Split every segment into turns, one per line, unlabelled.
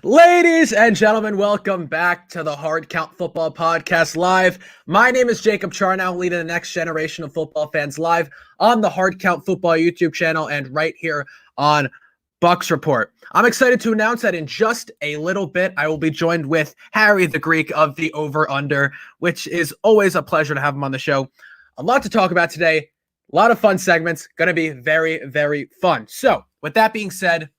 Ladies and gentlemen, welcome back to the Hard Count Football Podcast Live. My name is Jacob Charnow, leading the next generation of football fans live on the Hard Count Football YouTube channel and right here on Bucks Report. I'm excited to announce that in just a little bit, I will be joined with Harry the Greek of the Over Under, which is always a pleasure to have him on the show. A lot to talk about today. A lot of fun segments. Going to be very, very fun. So with that being said,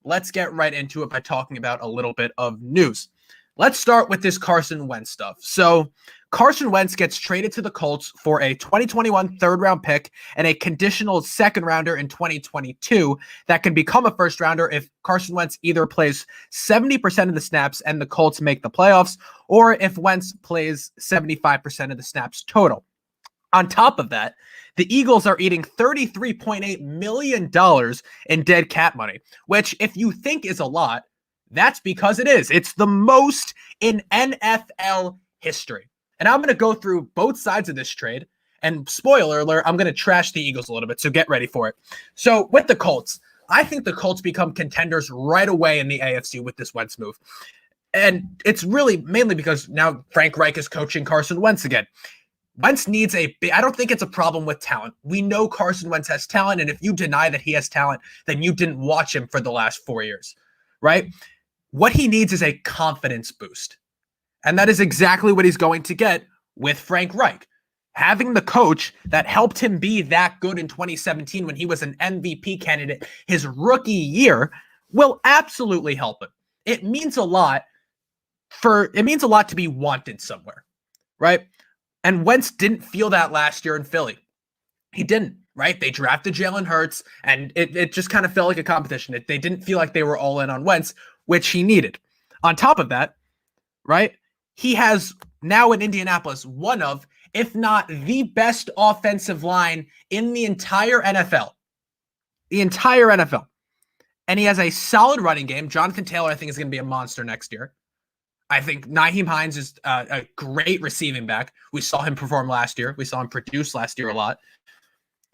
let's get right into it by talking about a little bit of news. Let's start with this Carson Wentz stuff. So Carson Wentz gets traded to the Colts for a 2021 third-round pick and a conditional second-rounder in 2022 that can become a first-rounder if Carson Wentz either plays 70% of the snaps and the Colts make the playoffs, or if Wentz plays 75% of the snaps total. On top of that, the Eagles are eating $33.8 million in dead cap money, which if you think is a lot, that's because it is. It's the most in NFL history. And I'm going to go through both sides of this trade. And spoiler alert, I'm going to trash the Eagles a little bit, so get ready for it. So with the Colts, I think the Colts become contenders right away in the AFC with this Wentz move. And it's really mainly because now Frank Reich is coaching Carson Wentz again. Wentz needs I don't think it's a problem with talent. We know Carson Wentz has talent, and if you deny that he has talent, then you didn't watch him for the last 4 years, right? What he needs is a confidence boost. And that is exactly what he's going to get with Frank Reich. Having the coach that helped him be that good in 2017 when he was an MVP candidate his rookie year will absolutely help him. It means a lot to be wanted somewhere, right? And Wentz didn't feel that last year in Philly. He didn't, right? They drafted Jalen Hurts, and it just kind of felt like a competition. They didn't feel like they were all in on Wentz, which he needed. On top of that, right, he has now in Indianapolis one of, if not the best offensive line in the entire NFL. The entire NFL. And he has a solid running game. Jonathan Taylor, I think, is going to be a monster next year. I think Nyheim Hines is a great receiving back. We saw him perform last year. We saw him produce last year a lot.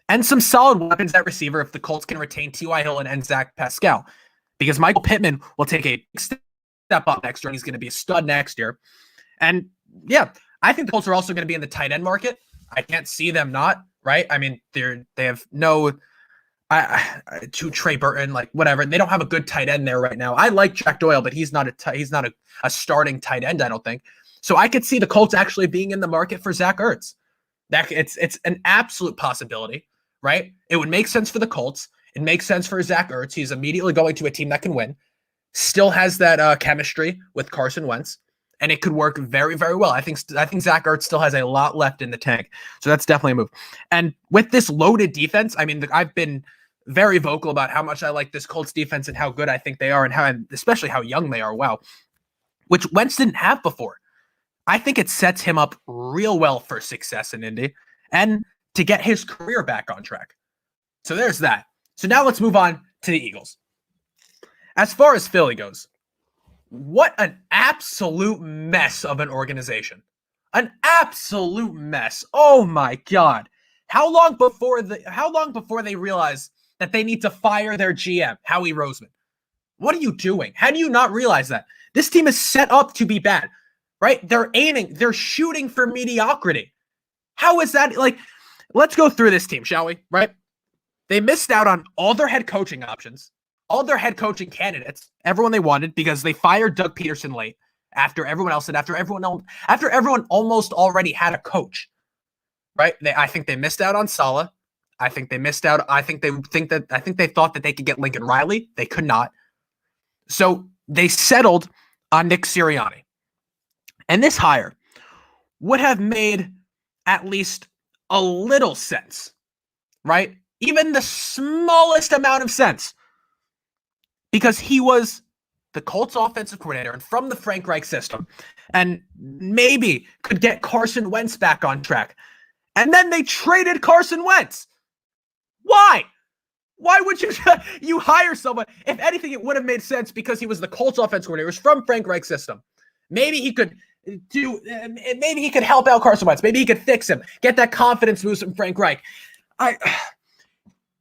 And some solid weapons at receiver if the Colts can retain T.Y. Hilton and Zach Pascal. Because Michael Pittman will take a step up next year, and he's going to be a stud next year. And, yeah, I think the Colts are also going to be in the tight end market. I can't see them not, right? I mean, they have no to Trey Burton, like whatever. They don't have a good tight end there right now. I like Jack Doyle, but he's not a starting tight end, I don't think. So I could see the Colts actually being in the market for Zach Ertz. That it's an absolute possibility, right? It would make sense for the Colts. It makes sense for Zach Ertz. He's immediately going to a team that can win. Still has that chemistry with Carson Wentz, and it could work very, very well. I think Zach Ertz still has a lot left in the tank, so that's definitely a move. And with this loaded defense, I mean, I've been very vocal about how much I like this Colts defense and how good I think they are, and especially how young they are. Wow, which Wentz didn't have before. I think it sets him up real well for success in Indy and to get his career back on track. So there's that. So now let's move on to the Eagles. As far as Philly goes, what an absolute mess of an organization. An absolute mess. Oh my God. How long before they realize that they need to fire their GM, Howie Roseman? What are you doing? How do you not realize that? This team is set up to be bad, right? They're shooting for mediocrity. How is that? Like, let's go through this team, shall we? Right? They missed out on all their head coaching options, all their head coaching candidates, everyone they wanted, because they fired Doug Peterson late after everyone else and after everyone almost already had a coach, right? I think they missed out on Saleh. I think they thought that they could get Lincoln Riley. They could not. So they settled on Nick Sirianni. And this hire would have made at least a little sense, right? Even the smallest amount of sense. Because he was the Colts offensive coordinator and from the Frank Reich system, and maybe could get Carson Wentz back on track. And then they traded Carson Wentz. Why? Why would you hire someone? If anything, it would have made sense because he was the Colts offensive coordinator. It was from Frank Reich's system. Maybe he could help out Carson Wentz. Maybe he could fix him, get that confidence boost from Frank Reich.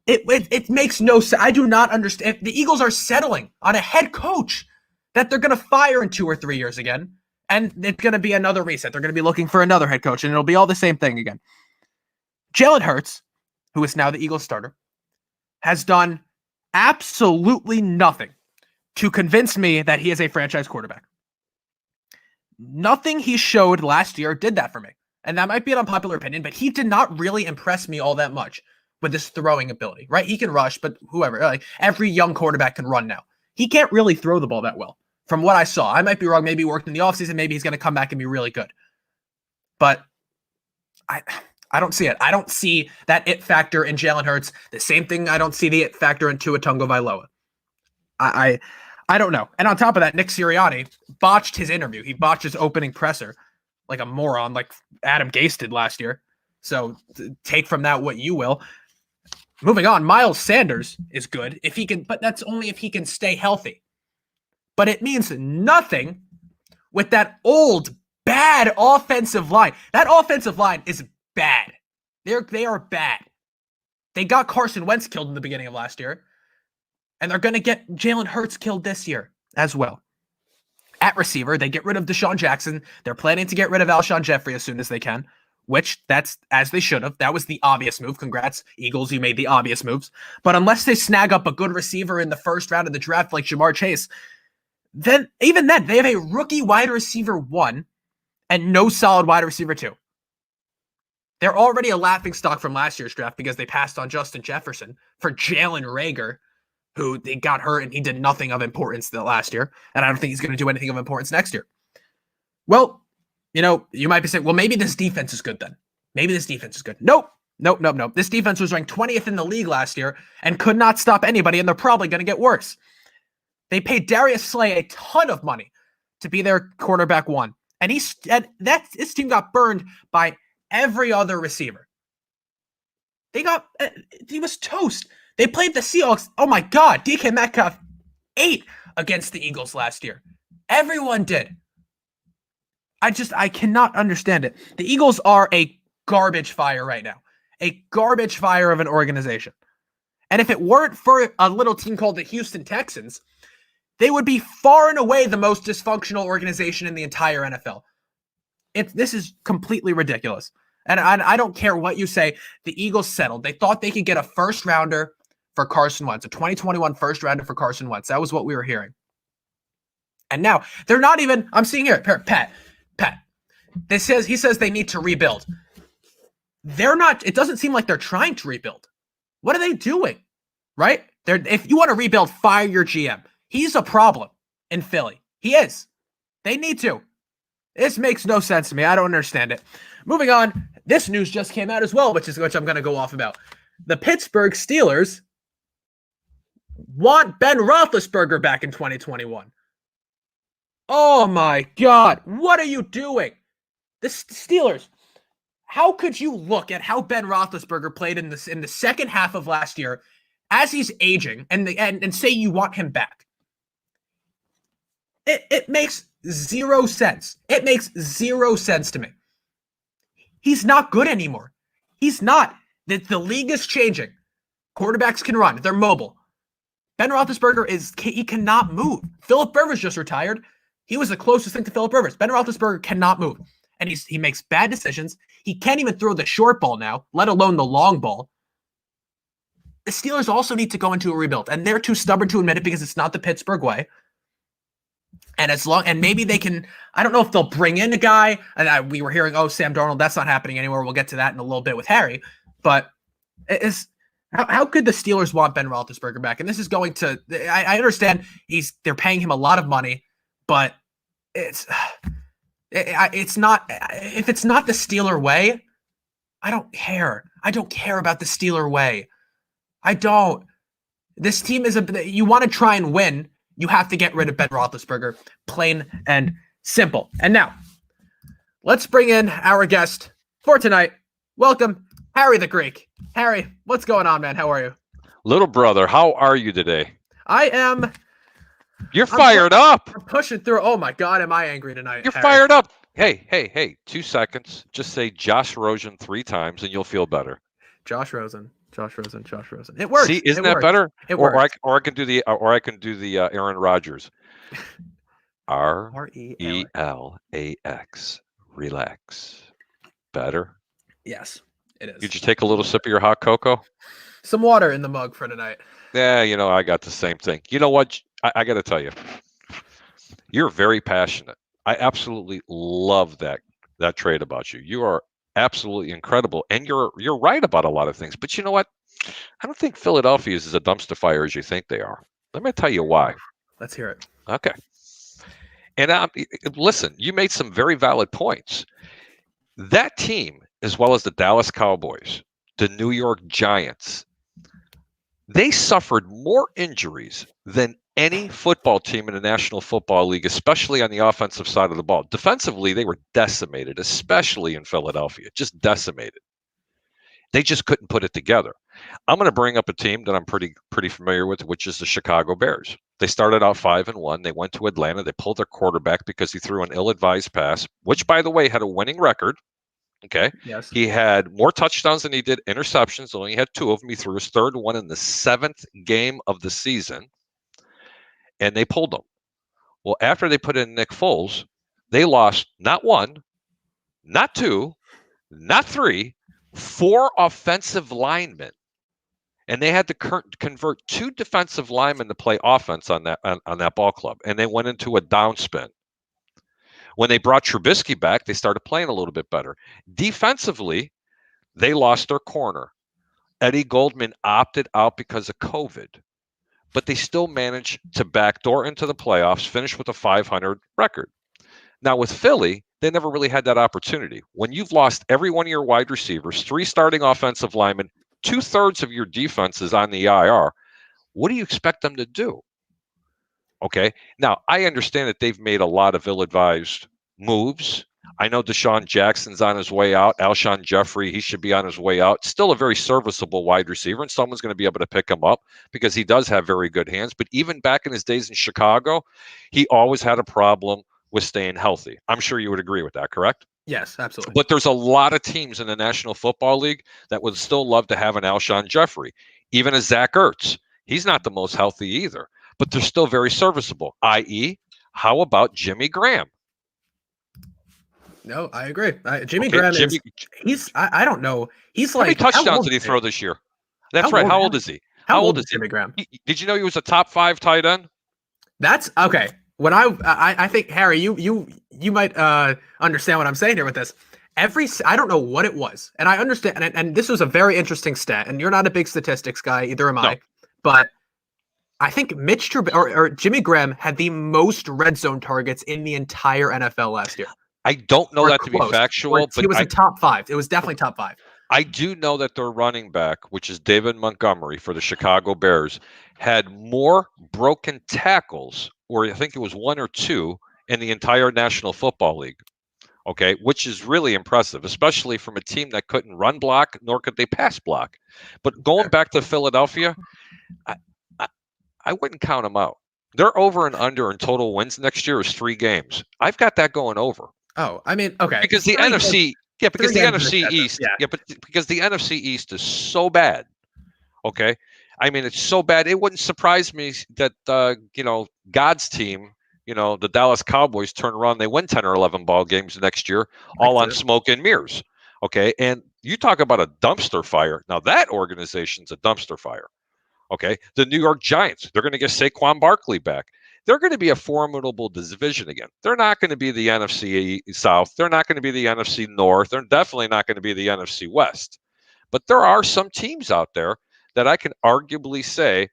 It makes no sense. I do not understand. The Eagles are settling on a head coach that they're going to fire in 2 or 3 years again, and it's going to be another reset. They're going to be looking for another head coach, and it'll be all the same thing again. Jalen Hurts, who is now the Eagles starter, has done absolutely nothing to convince me that he is a franchise quarterback. Nothing he showed last year did that for me. And that might be an unpopular opinion, but he did not really impress me all that much with his throwing ability, right? He can rush, but whoever, like every young quarterback can run now. He can't really throw the ball that well from what I saw. I might be wrong. Maybe he worked in the offseason. Maybe he's going to come back and be really good. But I don't see it. I don't see that it factor in Jalen Hurts. The same thing, I don't see the it factor in Tua Tagovailoa. I don't know. And on top of that, Nick Sirianni botched his interview. He botched his opening presser like a moron, like Adam Gase did last year. So take from that what you will. Moving on, Miles Sanders is good if he can, but that's only if he can stay healthy. But it means nothing with that old, bad offensive line. That offensive line is bad. They are bad. They got Carson Wentz killed in the beginning of last year. And they're going to get Jalen Hurts killed this year as well. At receiver, they get rid of Deshaun Jackson. They're planning to get rid of Alshon Jeffrey as soon as they can, which that's as they should have. That was the obvious move. Congrats, Eagles. You made the obvious moves. But unless they snag up a good receiver in the first round of the draft like Ja'Marr Chase, then even then, they have a rookie wide receiver 1 and no solid wide receiver 2. They're already a laughingstock from last year's draft because they passed on Justin Jefferson for Jalen Reagor, who they got hurt and he did nothing of importance the last year. And I don't think he's going to do anything of importance next year. Well, you might be saying, well, maybe this defense is good then. Maybe this defense is good. Nope. This defense was ranked 20th in the league last year and could not stop anybody, and they're probably going to get worse. They paid Darius Slay a ton of money to be their quarterback 1. And his team got burned by every other receiver. He was toast. They played the Seahawks. Oh my God, DK Metcalf ate against the Eagles last year. Everyone did. I cannot understand it. The Eagles are a garbage fire right now. A garbage fire of an organization. And if it weren't for a little team called the Houston Texans, they would be far and away the most dysfunctional organization in the entire NFL. This is completely ridiculous. And I don't care what you say. The Eagles settled. They thought they could get a first rounder for Carson Wentz, a 2021 first rounder for Carson Wentz. That was what we were hearing. And now they're not even, I'm seeing here, Pat, he says they need to rebuild. They're not, it doesn't seem like they're trying to rebuild. What are they doing? Right? If you want to rebuild, fire your GM. He's a problem in Philly. He is. They need to. This makes no sense to me. I don't understand it. Moving on, this news just came out as well, which I'm going to go off about. The Pittsburgh Steelers want Ben Roethlisberger back in 2021. Oh my God. What are you doing? The Steelers. How could you look at how Ben Roethlisberger played in the second half of last year as he's aging and say you want him back? It makes zero sense. It makes zero sense to me. He's not good anymore. He's not. The league is changing. Quarterbacks can run. They're mobile. Ben Roethlisberger he cannot move. Philip Rivers just retired. He was the closest thing to Philip Rivers. Ben Roethlisberger cannot move. And he makes bad decisions. He can't even throw the short ball now, let alone the long ball. The Steelers also need to go into a rebuild. And they're too stubborn to admit it because it's not the Pittsburgh way. And maybe they can, I don't know if they'll bring in a guy. And we were hearing, Sam Darnold, that's not happening anymore. We'll get to that in a little bit with Harry. But how could the Steelers want Ben Roethlisberger back? And this is going to, I understand they're paying him a lot of money, but it's not, if it's not the Steeler way, I don't care. I don't care about the Steeler way. I don't. This team you want to try and win, you have to get rid of Ben Roethlisberger, plain and simple. And now, let's bring in our guest for tonight. Welcome, Harry the Greek. Harry, what's going on, man? How are you?
Little brother, how are you today?
I am.
You're fired up.
I'm pushing through. Oh my God, am I angry tonight?
You're
Harry?
fired up. Hey, 2 seconds. Just say Josh Rosen 3 times and you'll feel better.
Josh Rosen. It works.
See, isn't that better?
It works.
Or I can do the Aaron Rodgers. RELAX. Relax. Better?
Yes, it is.
Did you take a little sip of your hot cocoa?
Some water in the mug for tonight.
Yeah, I got the same thing. You know what? I got to tell you, you're very passionate. I absolutely love that trait about you. You are absolutely incredible, and you're right about a lot of things. But you know what? I don't think Philadelphia is as a dumpster fire as you think they are. Let me tell you why.
Let's hear it.
Okay. And listen, you made some very valid points. That team, as well as the Dallas Cowboys, the New York Giants, they suffered more injuries than any football team in the National Football League, especially on the offensive side of the ball. Defensively, they were decimated, especially in Philadelphia, just decimated. They just couldn't put it together. I'm going to bring up a team that I'm pretty familiar with, which is the Chicago Bears. They started out 5-1. They went to Atlanta. They pulled their quarterback because he threw an ill-advised pass, which, by the way, had a winning record. Okay.
Yes.
He had more touchdowns than he did interceptions. Only had 2 of them. He threw his 3rd one in the 7th game of the season, and they pulled him. Well, after they put in Nick Foles, they lost not 1, not 2, not 3, 4 offensive linemen. And they had to convert 2 defensive linemen to play offense on that ball club. And they went into a downspin. When they brought Trubisky back, they started playing a little bit better. Defensively, they lost their corner. Eddie Goldman opted out because of COVID. But they still managed to backdoor into the playoffs, finish with a 500 record. Now, with Philly, they never really had that opportunity. When you've lost every one of your wide receivers, 3 starting offensive linemen, 2/3 of your defense is on the IR, what do you expect them to do? Okay. Now, I understand that they've made a lot of ill-advised moves. I know Deshaun Jackson's on his way out. Alshon Jeffrey, he should be on his way out. Still a very serviceable wide receiver, and someone's going to be able to pick him up because he does have very good hands. But even back in his days in Chicago, he always had a problem with staying healthy. I'm sure you would agree with that, correct?
Yes, absolutely.
But there's a lot of teams in the National Football League that would still love to have an Alshon Jeffrey, even a Zach Ertz. He's not the most healthy either, but they're still very serviceable, i.e., how about Jimmy Graham?
No, I agree. Jimmy Graham I don't know. He's like,
how many touchdowns did he throw this year? That's right. How old is he?
How old is Jimmy Graham?
Did you know he was a top 5 tight end?
That's okay. When I think, Harry, you might understand what I'm saying here with this. I don't know what it was, and I understand, and this was a very interesting stat. And you're not a big statistics guy, either am I. But I think Mitch or Jimmy Graham had the most red zone targets in the entire NFL last year.
I don't know that to be factual, but
he was a top 5. It was definitely top 5.
I do know that their running back, which is David Montgomery for the Chicago Bears, had more broken tackles, or I think it was 1 or 2, in the entire National Football League. Okay, which is really impressive, especially from a team that couldn't run block, nor could they pass block. But going back to Philadelphia, I wouldn't count them out. Their over and under in total wins next year is 3 games. I've got that going over.
Oh, I mean, okay.
Because the NFC, because the NFC East, because the NFC East is so bad. Okay, I mean, it's so bad. It wouldn't surprise me that God's team, the Dallas Cowboys, turn around, they win 10 or 11 ball games next year, all on smoke and mirrors. Okay, and you talk about a dumpster fire. Now that organization's a dumpster fire. Okay, the New York Giants, they're going to get Saquon Barkley back. They're going to be a formidable division again. They're not going to be the NFC South. They're not going to be the NFC North. They're definitely not going to be the NFC West. But there are some teams out there that I can arguably say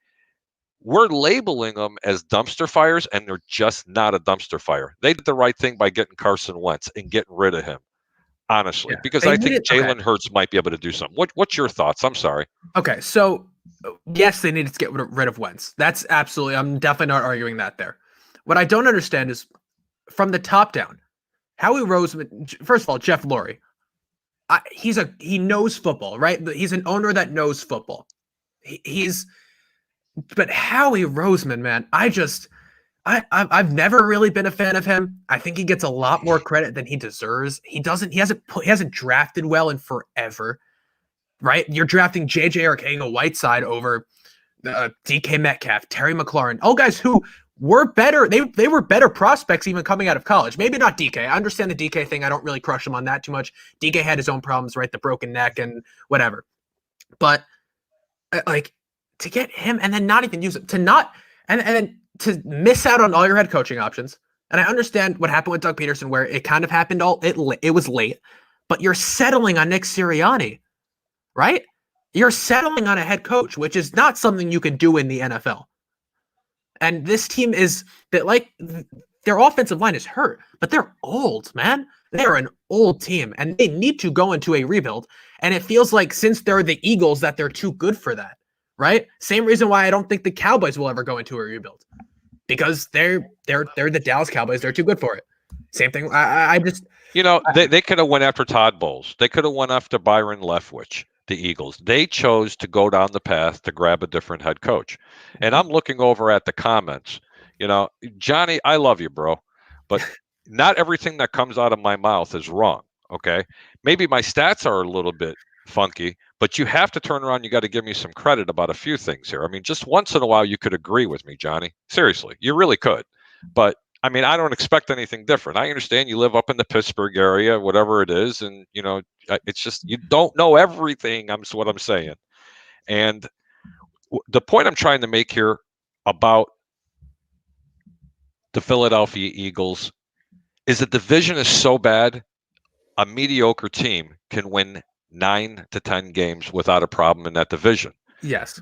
we're labeling them as dumpster fires, and they're just not a dumpster fire. They did the right thing by getting Carson Wentz and getting rid of him, honestly, because I think Jalen Hurts might be able to do something. What's your thoughts? I'm sorry.
Okay, so yes, they needed to get rid of Wentz. That's absolutely, I'm definitely not arguing that there. What I don't understand is from the top down, Howie Roseman, first of all, Jeff Lurie, he knows football, right? He's an owner that knows football. But Howie Roseman, man, I've never really been a fan of him. I think he gets a lot more credit than he deserves. He hasn't drafted well in forever. Right? You're drafting J.J. Arcega-Whiteside over DK Metcalf, Terry McLaurin, all guys who were better. They were better prospects even coming out of college. Maybe not DK. I understand the DK thing. I don't really crush him on that too much. DK had his own problems, right? The broken neck and whatever. But like to get him and then not even use it, to not and then to miss out on all your head coaching options. And I understand what happened with Doug Peterson, where it kind of happened it was late, but you're settling on Nick Sirianni, right? You're settling on a head coach, which is not something you can do in the NFL. And this team is that like their offensive line is hurt, but they're old, man. They're an old team and they need to go into a rebuild. And it feels like since they're the Eagles that they're too good for that, right? Same reason why I don't think the Cowboys will ever go into a rebuild, because they're the Dallas Cowboys. They're too good for it. Same thing. I just,
they could have went after Todd Bowles. They could have went after Byron Leftwich. The Eagles. They chose to go down the path to grab a different head coach. And I'm looking over at the comments. Johnny, I love you, bro, but not everything that comes out of my mouth is wrong. Okay. Maybe my stats are a little bit funky, but you have to turn around. You got to give me some credit about a few things here. I mean, just once in a while, you could agree with me, Johnny. Seriously, you really could. But I mean, I don't expect anything different. I understand you live up in the Pittsburgh area, whatever it is. And, it's just, you don't know everything. That's what I'm saying. And the point I'm trying to make here about the Philadelphia Eagles is the division is so bad, a mediocre team can win 9 to 10 games without a problem in that division.
yes.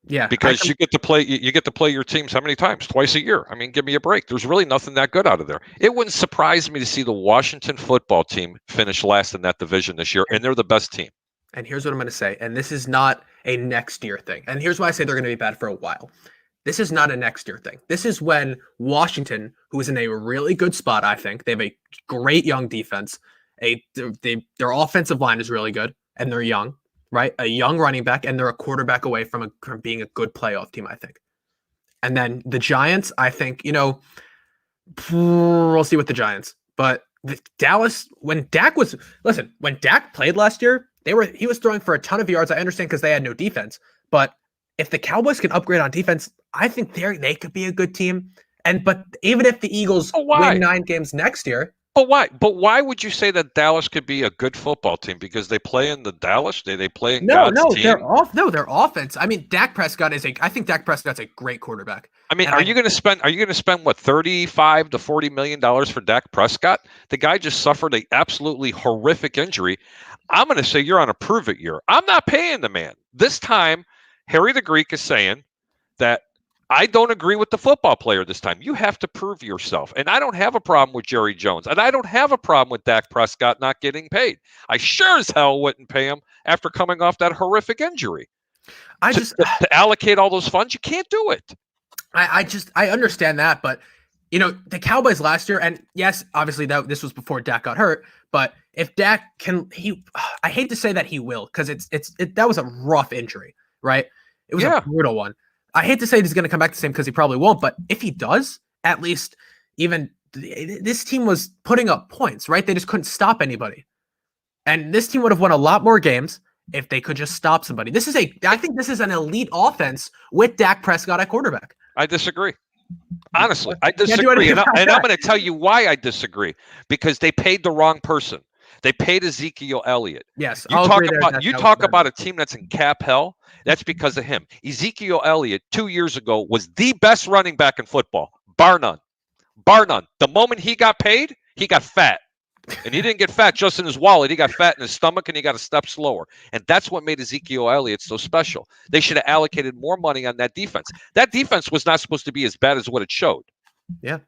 Yeah.
Because you get to play your teams how many times? Twice a year. I mean, give me a break. There's really nothing that good out of there. It wouldn't surprise me to see the Washington football team finish last in that division this year, and they're the best team.
And here's what I'm going to say, and this is not a next year thing. And here's why I say they're going to be bad for a while. This is not a next year thing. This is when Washington, who is in a really good spot, I think, they have a great young defense. Their offensive line is really good, and they're young. Right? A young running back, and they're a quarterback away from being a good playoff team, I think. And then the Giants, I think, we'll see with the Giants. But Dallas, when Dak played last year, he was throwing for a ton of yards. I understand because they had no defense. But if the Cowboys can upgrade on defense, I think they could be a good team. But even if the Eagles win 9 games next year.
But why? But why would you say that Dallas could be a good football team? Because they play in the Dallas? They play in God's team?
Their offense. I mean, I think Dak Prescott's a great quarterback.
I mean, are you going to spend what, $35 to $40 million for Dak Prescott? The guy just suffered an absolutely horrific injury. I'm going to say you're on a prove it year. I'm not paying the man. This time, Harry the Greek is saying that I don't agree with the football player this time. You have to prove yourself. And I don't have a problem with Jerry Jones. And I don't have a problem with Dak Prescott not getting paid. I sure as hell wouldn't pay him after coming off that horrific injury. To allocate all those funds, you can't do it.
I understand that, but the Cowboys last year, and yes, obviously this was before Dak got hurt, but if Dak I hate to say that he will, because that was a rough injury, right? It was a brutal one. I hate to say he's going to come back the same because he probably won't, but if he does, at least even this team was putting up points, right? They just couldn't stop anybody. And this team would have won a lot more games if they could just stop somebody. I think this is an elite offense with Dak Prescott at quarterback.
I disagree. Honestly, I disagree. And I'm going to tell you why I disagree. Because they paid the wrong person. They paid Ezekiel Elliott.
Yes.
You talk about a team that's in cap hell. That's because of him. Ezekiel Elliott 2 years ago was the best running back in football, bar none. Bar none. The moment he got paid, he got fat. And he didn't get fat just in his wallet. He got fat in his stomach, and he got a step slower. And that's what made Ezekiel Elliott so special. They should have allocated more money on that defense. That defense was not supposed to be as bad as what it showed.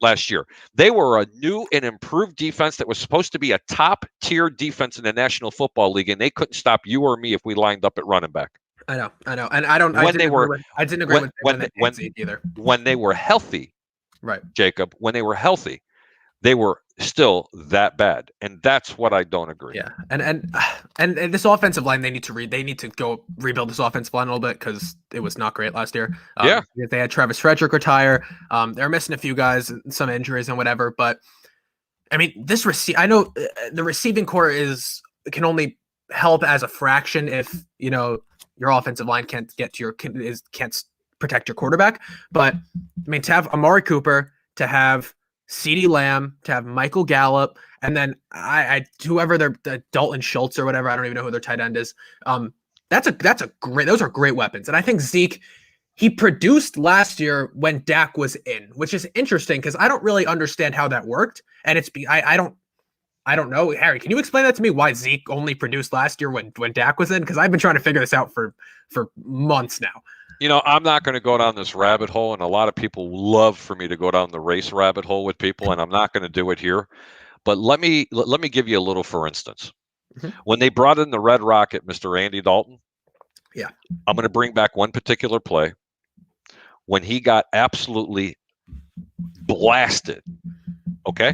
Last year. They were a new and improved defense that was supposed to be a top-tier defense in the National Football League, and they couldn't stop you or me if we lined up at running back.
I know. And I didn't agree with either.
When they were healthy,
right,
Jacob, when they were healthy, they were still that bad. And that's what I don't agree.
Yeah. And this offensive line, they need to go rebuild this offensive line a little bit because it was not great last year. They had Travis Frederick retire. They're missing a few guys, some injuries and whatever. But I mean, I know the receiving core can only help as a fraction if, your offensive line can't protect your quarterback. But I mean, to have Amari Cooper, to have CeeDee Lamb, to have Michael Gallup, and then whoever the Dalton Schultz or whatever, I don't even know who their tight end is. That's a great. Those are great weapons, and I think Zeke, he produced last year when Dak was in, which is interesting because I don't really understand how that worked, and I don't know. Harry, can you explain that to me? Why Zeke only produced last year when Dak was in? Because I've been trying to figure this out for months now.
I'm not going to go down this rabbit hole, and a lot of people love for me to go down the race rabbit hole with people, and I'm not going to do it here. But let me give you a little, for instance. Mm-hmm. When they brought in the Red Rocket, Mr. Andy Dalton,
yeah,
I'm going to bring back one particular play when he got absolutely blasted. Okay?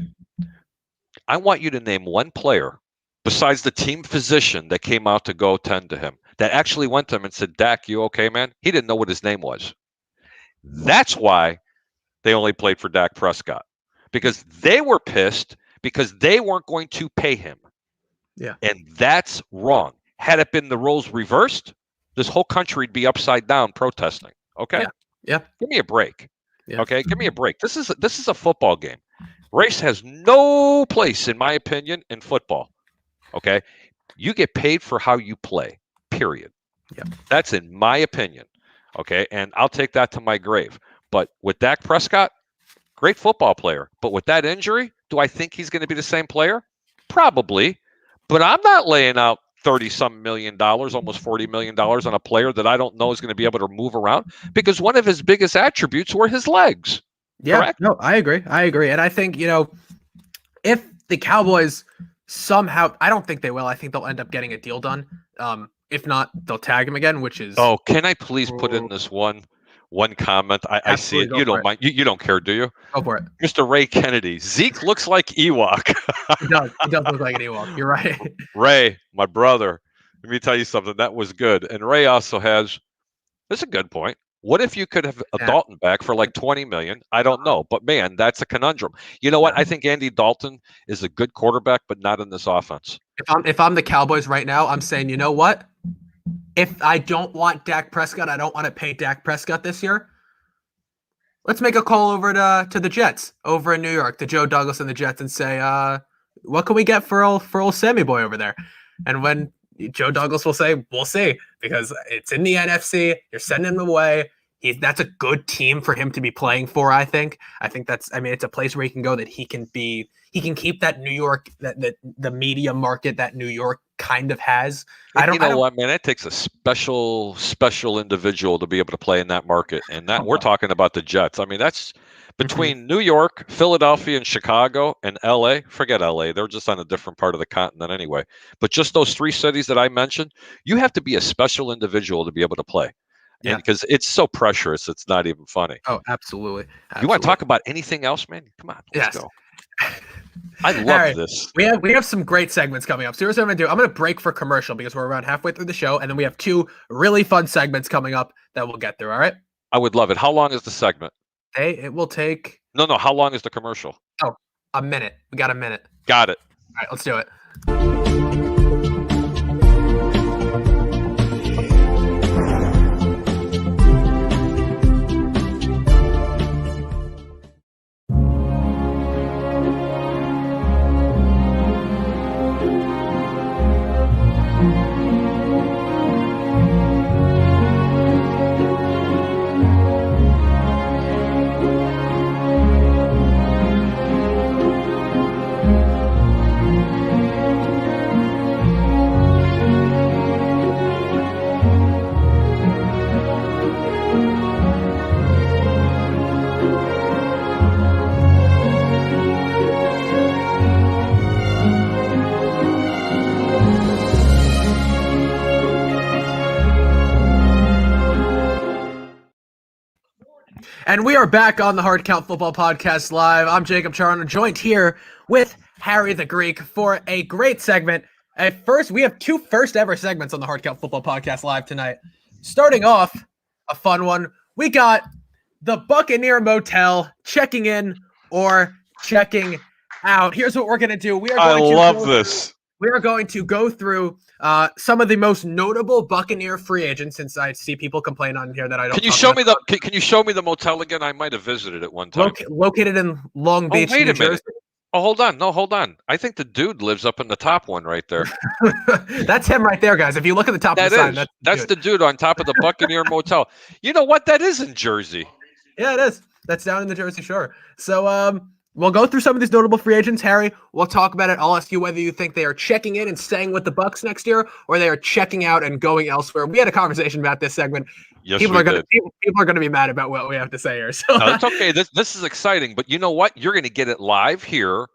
I want you to name one player besides the team physician that came out to go tend to him, that actually went to him and said, Dak, you okay, man? He didn't know what his name was. That's why they only played for Dak Prescott, because they were pissed because they weren't going to pay him.
Yeah.
And that's wrong. Had it been the roles reversed, this whole country would be upside down protesting. Okay?
Yeah.
Give me a break.
Yeah.
Okay? Give me a break. This is a football game. Race has no place, in my opinion, in football. Okay? You get paid for how you play, period.
Yeah.
That's in my opinion. Okay? And I'll take that to my grave. But with Dak Prescott, great football player. But with that injury, do I think he's going to be the same player? Probably. But I'm not laying out $30-some million, almost $40 million on a player that I don't know is going to be able to move around, because one of his biggest attributes were his legs.
Yeah,
correct?
No, I agree. And I think, if the Cowboys somehow, I don't think they will. I think they'll end up getting a deal done. If not, they'll tag him again, which is.
Oh, can I please put in this one comment? I see it. You don't mind. You don't care, do you?
Go for it.
Mr. Ray Kennedy. Zeke looks like Ewok.
He does look like an Ewok. You're right.
Ray, my brother. Let me tell you something. That was good. And Ray also has. That's a good point. What if you could have a Dalton back for like $20 million? I don't know, but man, that's a conundrum. You know what? I think Andy Dalton is a good quarterback, but not in this offense.
If I'm the Cowboys right now, I'm saying, you know what? If I don't want Dak Prescott, I don't want to pay Dak Prescott this year. Let's make a call over to the Jets over in New York, to Joe Douglas and the Jets, and say, what can we get for old Sammy boy over there? And when Joe Douglas will say, we'll see, because it's in the NFC. You're sending him away. That's a good team for him to be playing for. I think it's a place where he can go, that he can keep that New York, that the media market that New York kind of has.
What, man? It takes a special individual to be able to play in that market, and that we're talking about the Jets. I mean, that's between New York, Philadelphia, and Chicago, and LA. Forget LA; they're just on a different part of the continent anyway. But just those three cities that I mentioned, you have to be a special individual to be able to play. Yeah, because it's so precious, it's not even funny.
Oh, absolutely.
You want to talk about anything else, man? Come on, let's go. I love this.
We have some great segments coming up. So here's what I'm going to do. I'm going to break for commercial because we're around halfway through the show, and then we have two really fun segments coming up that we'll get through, all right?
I would love it. How long is the segment?
Hey, it will take...
No, how long is the commercial?
Oh, a minute. We got a minute.
Got it.
All right, let's do it. And we are back on the Hard Count Football Podcast Live. I'm Jacob Charno, joined here with Harry the Greek for a great segment. At first, we have two first ever segments on the Hard Count Football Podcast Live tonight. Starting off, a fun one. We got the Buccaneer Motel checking in or checking out. Here's what we're going to do.
I love this.
we are going to go through some of the most notable Buccaneer free agents. Since I see people complain on here that I don't.
Can you show me the? Can you show me the motel again? I might have visited it one time.
Located in Long Beach,
wait
New
a minute.
Jersey.
Oh, hold on. No, hold on. I think the dude lives up in the top one right there.
That's him right there, guys. If you look at the top of the sign,
that's the dude on top of the Buccaneer Motel. You know what? That is in Jersey.
Yeah, it is. That's down in the Jersey Shore. So we'll go through some of these notable free agents, Harry. We'll talk about it. I'll ask you whether you think they are checking in and staying with the Bucs next year, or they are checking out and going elsewhere. We had a conversation about this segment.
Yes,
people are going to be mad about what we have to say here. So
no, it's okay. This is exciting, but you know what? You're going to get it live here,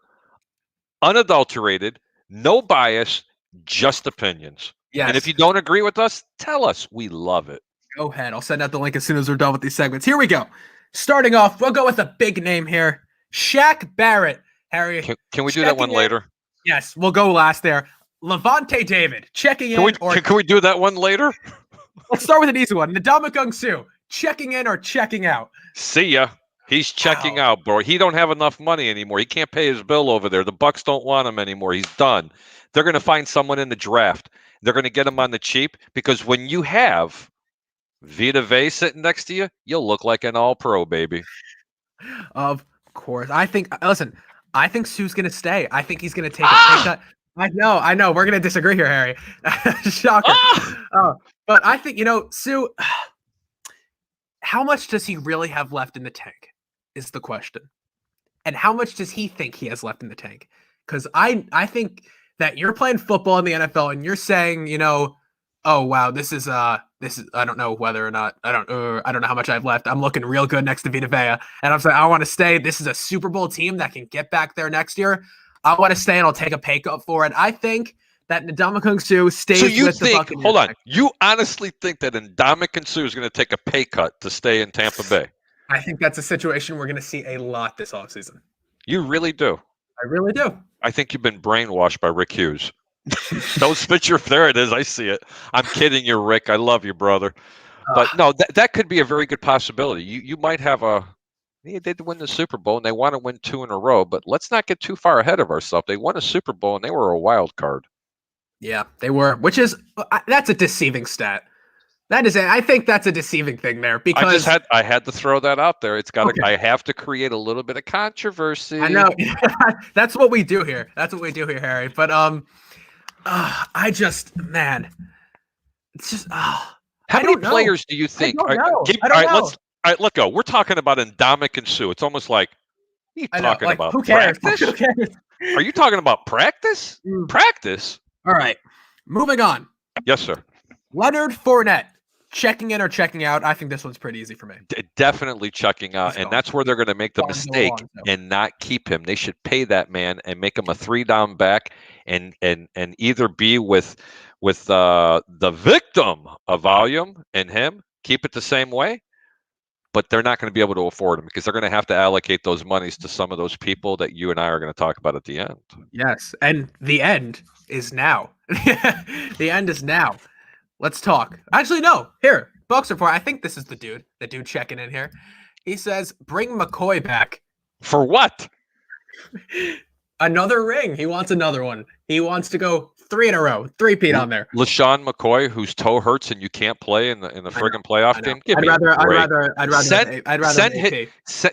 unadulterated, no bias, just opinions.
Yes.
And if you don't agree with us, tell us. We love it.
Go ahead. I'll send out the link as soon as we're done with these segments. Here we go. Starting off, we'll go with a big name here. Shaq Barrett. Harry.
Can we do that one later?
Yes, we'll go last there. Levante David checking in.
Can we do that one later?
Let's start with an easy one. Ndamukong Suh checking in or checking out?
See ya. He's checking out, bro. He don't have enough money anymore. He can't pay his bill over there. The Bucs don't want him anymore. He's done. They're going to find someone in the draft. They're going to get him on the cheap because when you have Vita Vea sitting next to you, you'll look like an all-pro, baby.
Of course. I think Suh's going to stay. I think he's going to take a pay cut. I know. We're going to disagree here, Harry. Shocker. But I think, Suh, how much does he really have left in the tank is the question. And how much does he think he has left in the tank? Because I think that you're playing football in the NFL and you're saying, oh wow, this is I don't know whether or not I don't know how much I have left. I'm looking real good next to Vita Vea, and I'm saying I want to stay. This is a Super Bowl team that can get back there next year. I want to stay, and I'll take a pay cut for it. I think that Ndamukong Suh stays with the Buccaneers.
Hold on, you honestly think that Ndamukong Suh is going to take a pay cut to stay in Tampa Bay?
I think that's a situation we're going to see a lot this offseason.
You really do?
I really do.
I think you've been brainwashed by Rick Hughes. Those picture, there it is. I see it. I'm kidding you, Rick. I love you, brother. But no, that could be a very good possibility. You might have they did win the Super Bowl and they want to win 2 in a row, but let's not get too far ahead of ourselves. They won a Super Bowl and they were a wild card.
Yeah, they were, that's a deceiving stat. That is, I think that's a deceiving thing there because
I had to throw that out there. It's got I have to create a little bit of controversy.
I know. That's what we do here. Harry. But it's just
how many players do you think?
I don't know.
All right, let's go. We're talking about Ndamukong Suh. It's almost like you talking about
who cares?
Practice?
Who cares?
Are you talking about practice? Practice.
All right. Moving on.
Yes, sir.
Leonard Fournette. Checking in or checking out? I think this one's pretty easy for me.
Definitely checking out, and that's where they're going to make the mistake and not keep him. They should pay that man and make him a 3-down back, and either be with the victim of volume and him, keep it the same way, but they're not going to be able to afford him because they're going to have to allocate those monies to some of those people that you and I are going to talk about at the end.
Yes, and the end is now. The end is now. Let's talk. Actually, no. Here, Bucs Report. I think this is the dude checking in here. He says, bring McCoy back.
For what?
Another ring. He wants another one. He wants to go 3 in a row. 3-peat on there.
LaShawn McCoy, whose toe hurts and you can't play in the friggin' playoff game.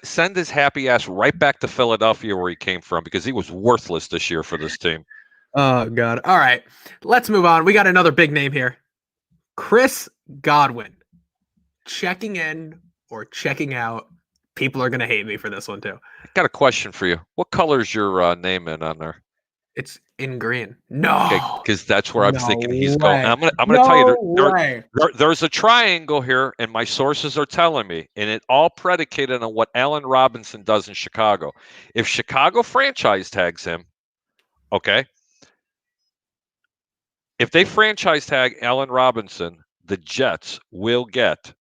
Send his happy ass right back to Philadelphia where he came from because he was worthless this year for this team.
Oh, God. All right. Let's move on. We got another big name here. Chris Godwin. Checking in or checking out. People are going to hate me for this one, too.
I got a question for you. What color is your name in on there?
It's in green. No.
Because that's where I'm thinking he's going. I'm going to tell you, there's a triangle here, and my sources are telling me, and it all predicated on what Allen Robinson does in Chicago. If Chicago franchise tags him, okay, if they franchise tag Allen Robinson, the Jets will get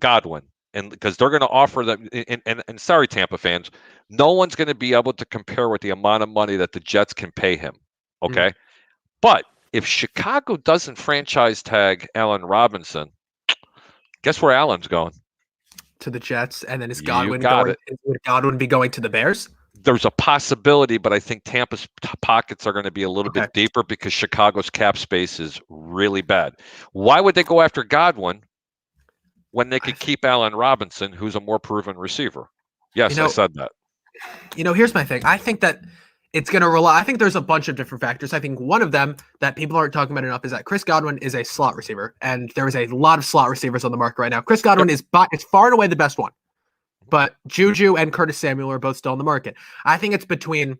Godwin. And because they're going to offer them, and sorry, Tampa fans, no one's going to be able to compare with the amount of money that the Jets can pay him. Okay. But if Chicago doesn't franchise tag Allen Robinson, guess where Allen's going?
To the Jets. And then would Godwin be going to the Bears?
there's a possibility, but I think Tampa's pockets are going to be a little bit deeper because Chicago's cap space is really bad. Why would they go after Godwin when they could keep Allen Robinson, who's a more proven receiver? Yes, I said that.
Here's my thing. I think that it's going to rely. I think there's a bunch of different factors. I think one of them that people aren't talking about enough is that Chris Godwin is a slot receiver, and there is a lot of slot receivers on the market right now. Chris Godwin is far and away the best one, but Juju and Curtis Samuel are both still on the market. I think it's between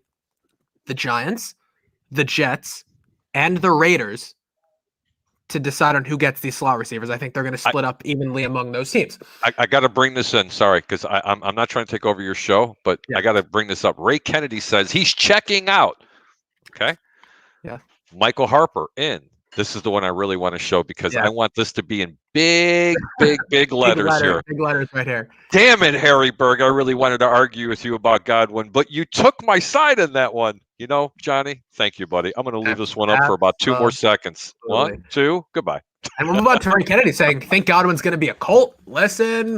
the Giants, the Jets, and the Raiders to decide on who gets these slot receivers. I think they're going to split up evenly among those teams.
I got to bring this in. Sorry, because I'm not trying to take over your show, but I got to bring this up. Ray Kennedy says he's checking out. Okay.
Yeah.
Michael Harper in. This is the one I really want to show because I want this to be in big letters here.
Big letters right here.
Damn it, Harry Berg. I really wanted to argue with you about Godwin, but you took my side in that one. You know, Johnny, thank you, buddy. I'm going to leave this one up for about 2 more seconds. 1, 2, goodbye.
And we'll move on to Ray Kennedy saying, think Godwin's going to be a Colt? Listen,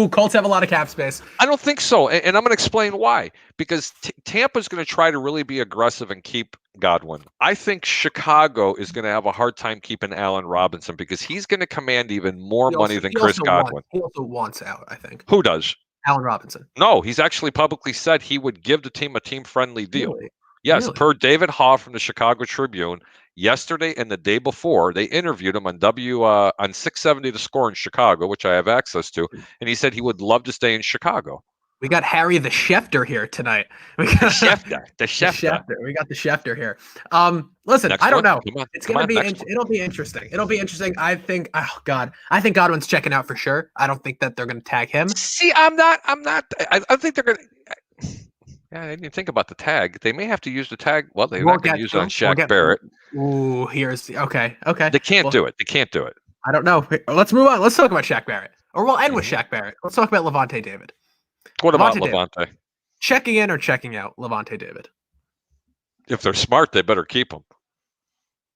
Colts have a lot of cap space.
I don't think so, and I'm going to explain why. Because Tampa's going to try to really be aggressive and keep Godwin. I think Chicago is going to have a hard time keeping Allen Robinson because he's going to command even more money than Chris Godwin.
He also wants out, I think.
Who does?
Allen Robinson.
No, he's actually publicly said he would give the team a team-friendly deal.
Really?
Yes,
Really?
Per David Haw from the Chicago Tribune, yesterday and the day before, they interviewed him on on 670 The Score in Chicago, which I have access to, and he said he would love to stay in Chicago.
We got Harry the Schefter here tonight.
The Schefter.
We got the Schefter here. Listen, I don't know. It's gonna be. It'll be interesting. It'll be interesting. I think. Oh God, I think Godwin's checking out for sure. I don't think that they're gonna tag him.
See, I'm not. I think they're gonna. Yeah, I didn't even think about the tag. They may have to use the tag. Well, they're not going to use it on Shaq Barrett.
Ooh, here's okay.
They can't do it. They can't do it.
I don't know. Let's move on. Let's talk about Shaq Barrett, or we'll end with Shaq Barrett. Let's talk about Lavonte David.
What about Lavonte?
Checking in or checking out, Lavonte David?
If they're smart, they better keep him.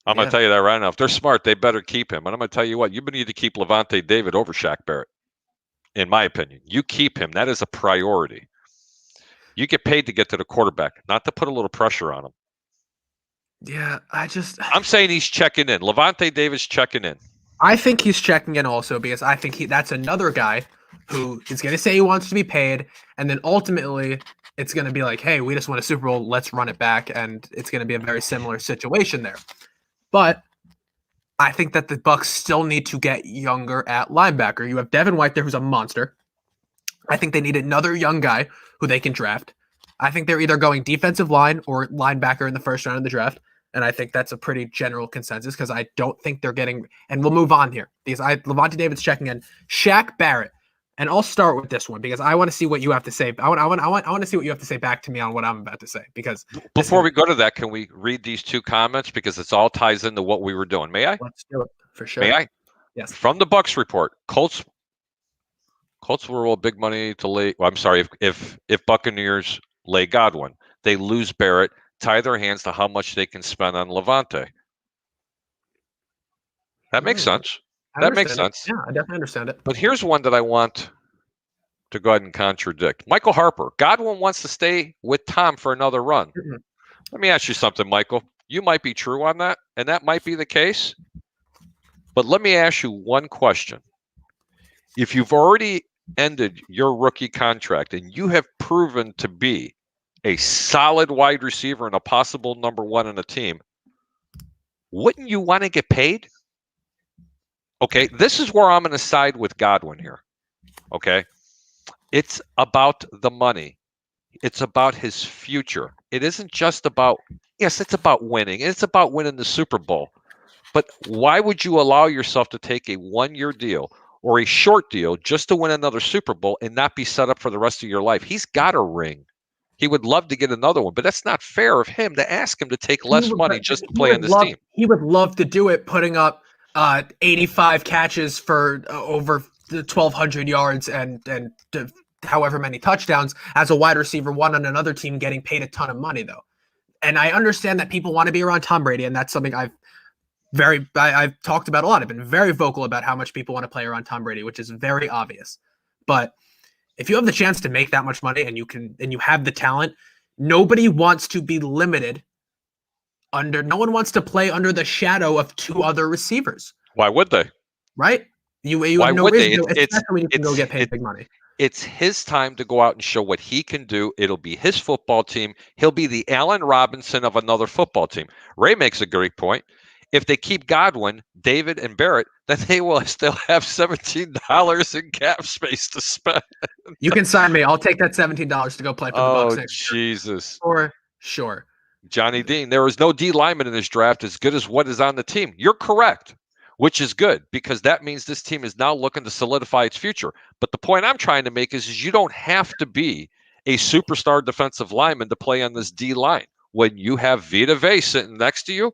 I'm going to tell you that right now. If they're smart, they better keep him. And I'm going to tell you what, you need to keep Lavonte David over Shaq Barrett. In my opinion, you keep him. That is a priority. You get paid to get to the quarterback, not to put a little pressure on him.
Yeah,
I'm saying he's checking in. Lavonte David's checking in.
I think he's checking in also because I think that's another guy who is going to say he wants to be paid, and then ultimately it's going to be like, hey, we just won a Super Bowl, let's run it back, and it's going to be a very similar situation there. But I think that the Bucs still need to get younger at linebacker. You have Devin White there, who's a monster. I think they need another young guy who they can draft. I think they're either going defensive line or linebacker in the first round of the draft. And I think that's a pretty general consensus because I don't think they're getting, and we'll move on here because Lavonte David's checking in. Shaq Barrett. And I'll start with this one because I want to see what you have to say. I want to see what you have to say back to me on what I'm about to say. Because
before we go to that, can we read these 2 comments because it's all ties into what we were doing? May I?
Let's do it for sure.
May I?
Yes.
From the Bucs report, Colts will roll big money to lay. Well, I'm sorry, if Buccaneers lay Godwin, they lose Barrett, tie their hands to how much they can spend on Lavonte. That makes sense. That makes sense.
Yeah, I definitely understand it.
But here's one that I want to go ahead and contradict. Michael Harper. Godwin wants to stay with Tom for another run. Mm-hmm. Let me ask you something, Michael. You might be true on that, and that might be the case. But let me ask you one question. If you've already ended your rookie contract and you have proven to be a solid wide receiver and a possible number 1 on a team, wouldn't you want to get paid? Okay, this is where I'm going to side with Godwin here. Okay, it's about the money. It's about his future. It isn't just about, yes, it's about winning. It's about winning the Super Bowl. But why would you allow yourself to take a 1-year deal or a short deal just to win another Super Bowl and not be set up for the rest of your life? He's got a ring. He would love to get another one, but that's not fair of him to ask him to take less money just to play on this team.
He would love to do it, putting up 85 catches for over 1,200 yards and however many touchdowns as a wide receiver 1 on another team getting paid a ton of money, though. And I understand that people want to be around Tom Brady, and that's something I've talked about a lot. I've been very vocal about how much people want to play around Tom Brady, which is very obvious. But if you have the chance to make that much money and you have the talent, Nobody wants to be limited no one wants to play under the shadow of two other receivers,
Why would they?
right? You
Why
have no
would they?
reason to, especially when you can go get paid big money.
It's his time to go out and show what he can do. It'll be his football team. He'll be the Allen Robinson of another football team. Ray makes a great point. If they keep Godwin, David, and Barrett, then they will still have $17 in cap space to spend.
You can sign me. I'll take that $17 to go play for the Bucs next
year. Jesus.
For sure.
Johnny Dean, there is no D lineman in this draft as good as what is on the team. You're correct, which is good because that means this team is now looking to solidify its future. But the point I'm trying to make is you don't have to be a superstar defensive lineman to play on this D line. When you have Vita Vea sitting next to you,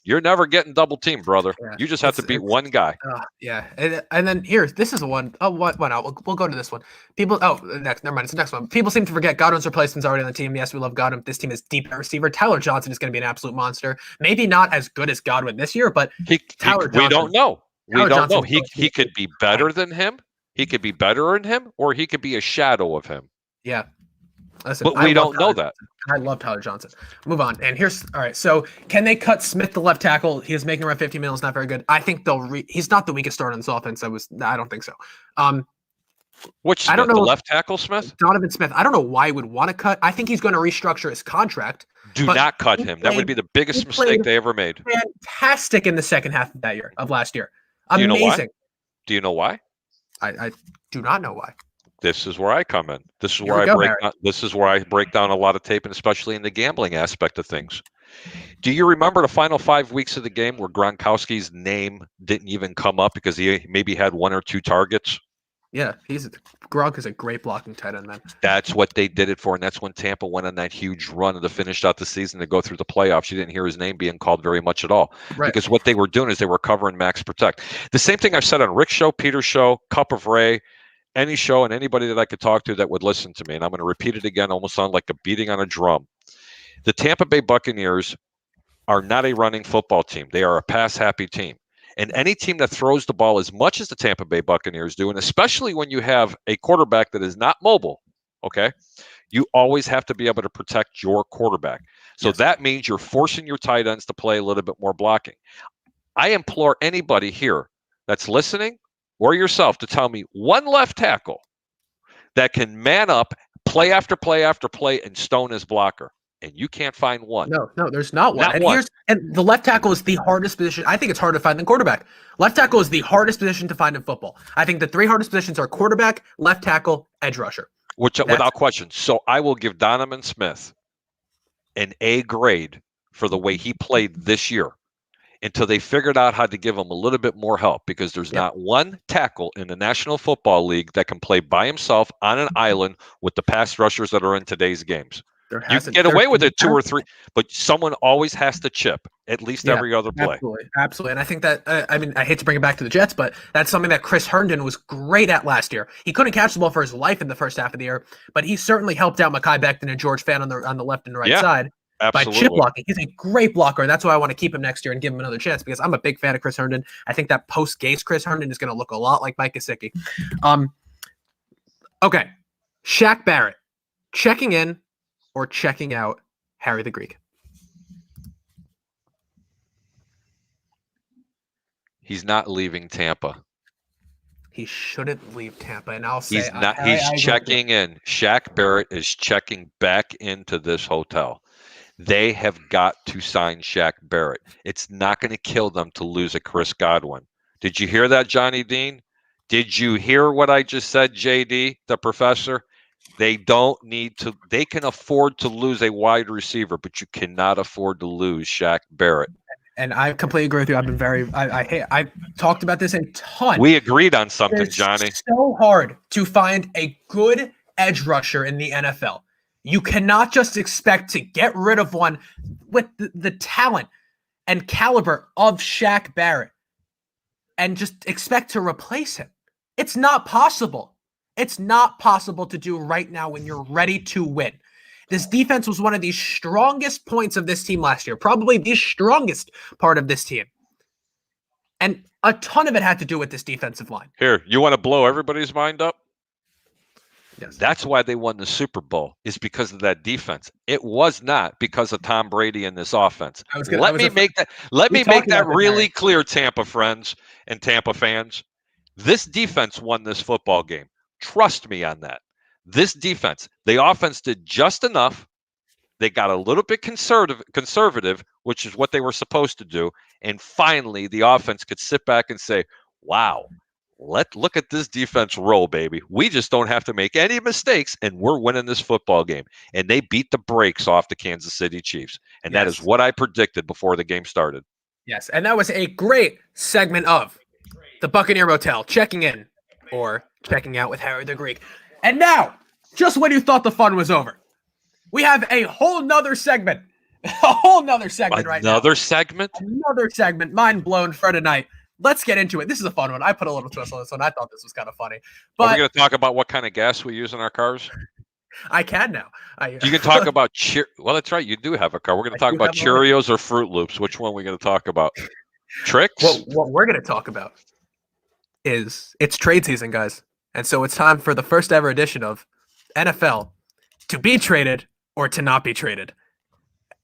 you're never getting double teamed, brother. Yeah, you just have to beat one guy.
Yeah, and then this is the one. Oh, what out? We'll go to this one. People. Oh, next. Never mind. It's the next one. People seem to forget Godwin's replacement's already on the team. Yes, we love Godwin. This team is deep at receiver. Tyler Johnson is going to be an absolute monster. Maybe not as good as Godwin this year, but Tyler Johnson.
We don't know. We don't know. He could be better than him. He could be better than him, or he could be a shadow of him.
Yeah. Listen,
but we don't know that.
I love Tyler Johnson. Move on. And here's all right. So can they cut Smith, the left tackle? He was making around 50 million. Not very good. I think he's not the weakest starter on this offense. I don't think so.
Which Smith, I don't know. The left tackle Smith?
Donovan Smith. I don't know why he would want to cut. I think he's going to restructure his contract.
Do not cut him. That would be the biggest mistake they ever made.
Fantastic in the second half of last year.
Amazing.
Do you know why?
Do you know why?
I do not know why.
This is where I come in. This is where I break down a lot of tape, and especially in the gambling aspect of things. Do you remember the final 5 weeks of the game where Gronkowski's name didn't even come up because he maybe had 1 or 2 targets?
Yeah, Gronk is a great blocking tight end. Then
that's what they did it for, and that's when Tampa went on that huge run to finish out the season to go through the playoffs. You didn't hear his name being called very much at all, right? Because what they were doing is they were covering max protect. The same thing I've said on Rick's show, Peter's show, Cup of Ray. Any show and anybody that I could talk to that would listen to me, and I'm going to repeat it again, almost sound like a beating on a drum. The Tampa Bay Buccaneers are not a running football team. They are a pass-happy team. And any team that throws the ball as much as the Tampa Bay Buccaneers do, and especially when you have a quarterback that is not mobile, okay, you always have to be able to protect your quarterback. So yes. That means you're forcing your tight ends to play a little bit more blocking. I implore anybody here that's listening or yourself to tell me one left tackle that can man up, play after play after play, and stone his blocker. And you can't find one.
No, there's not one. And the left tackle is the hardest position. I think it's harder to find than quarterback. Left tackle is the hardest position to find in football. I think the 3 hardest positions are quarterback, left tackle, edge rusher.
Without question. So I will give Donovan Smith an A grade for the way he played this year until they figured out how to give him a little bit more help, because there's not one tackle in the National Football League that can play by himself on an island with the pass rushers that are in today's games. You can get away with it 2 or 3, but someone always has to chip at least every other play.
Absolutely. And I think that, I hate to bring it back to the Jets, but that's something that Chris Herndon was great at last year. He couldn't catch the ball for his life in the first half of the year, but he certainly helped out Mekhi Becton and George Fant on the left and right side.
Absolutely.
By chip blocking. He's a great blocker, and that's why I want to keep him next year and give him another chance, because I'm a big fan of Chris Herndon. I think that post-Gase Chris Herndon is going to look a lot like Mike Gesicki. Okay. Shaq Barrett, checking in or checking out Harry the Greek?
He's not leaving Tampa.
He shouldn't leave Tampa, and I'll say
he's not. He's checking in. Shaq Barrett is checking back into this hotel. They have got to sign Shaq Barrett. It's not going to kill them to lose a Chris Godwin. Did you hear that, Johnny Dean? Did you hear what I just said, JD, the professor? They don't need to. They can afford to lose a wide receiver, but you cannot afford to lose Shaq Barrett.
And I completely agree with you. I've been I've talked about this a ton.
We agreed on something, Johnny.
It's so hard to find a good edge rusher in the NFL. You cannot just expect to get rid of one with the talent and caliber of Shaq Barrett and just expect to replace him. It's not possible. It's not possible to do right now when you're ready to win. This defense was one of the strongest points of this team last year, probably the strongest part of this team. And a ton of it had to do with this defensive line.
Here, you want to blow everybody's mind up?
Yes.
That's why they won the Super Bowl, is because of that defense. It was not because of Tom Brady and this offense. Let me make that really clear, Tampa friends and Tampa fans. This defense won this football game. Trust me on that. This defense, the offense did just enough. They got a little bit conservative, which is what they were supposed to do. And finally, the offense could sit back and say, wow, look at this defense roll, baby. We just don't have to make any mistakes, and we're winning this football game. And they beat the brakes off the Kansas City Chiefs. And that is what I predicted before the game started.
Yes, and that was a great segment of the Buccaneer Motel, checking in or checking out with Harry the Greek. And now, just when you thought the fun was over, we have a whole nother segment. Another segment, mind blown for tonight. Let's get into it. This is a fun one. I put a little twist on this one. I thought this was kind of funny. But
are we going to talk about what kind of gas we use in our cars?
I can now.
You can talk about well, that's right. You do have a car. We're going to talk about Cheerios or Fruit Loops. Which one are we going to talk about? Tricks?
What we're going to talk about is it's trade season, guys. And so it's time for the first ever edition of NFL to be traded or to not be traded.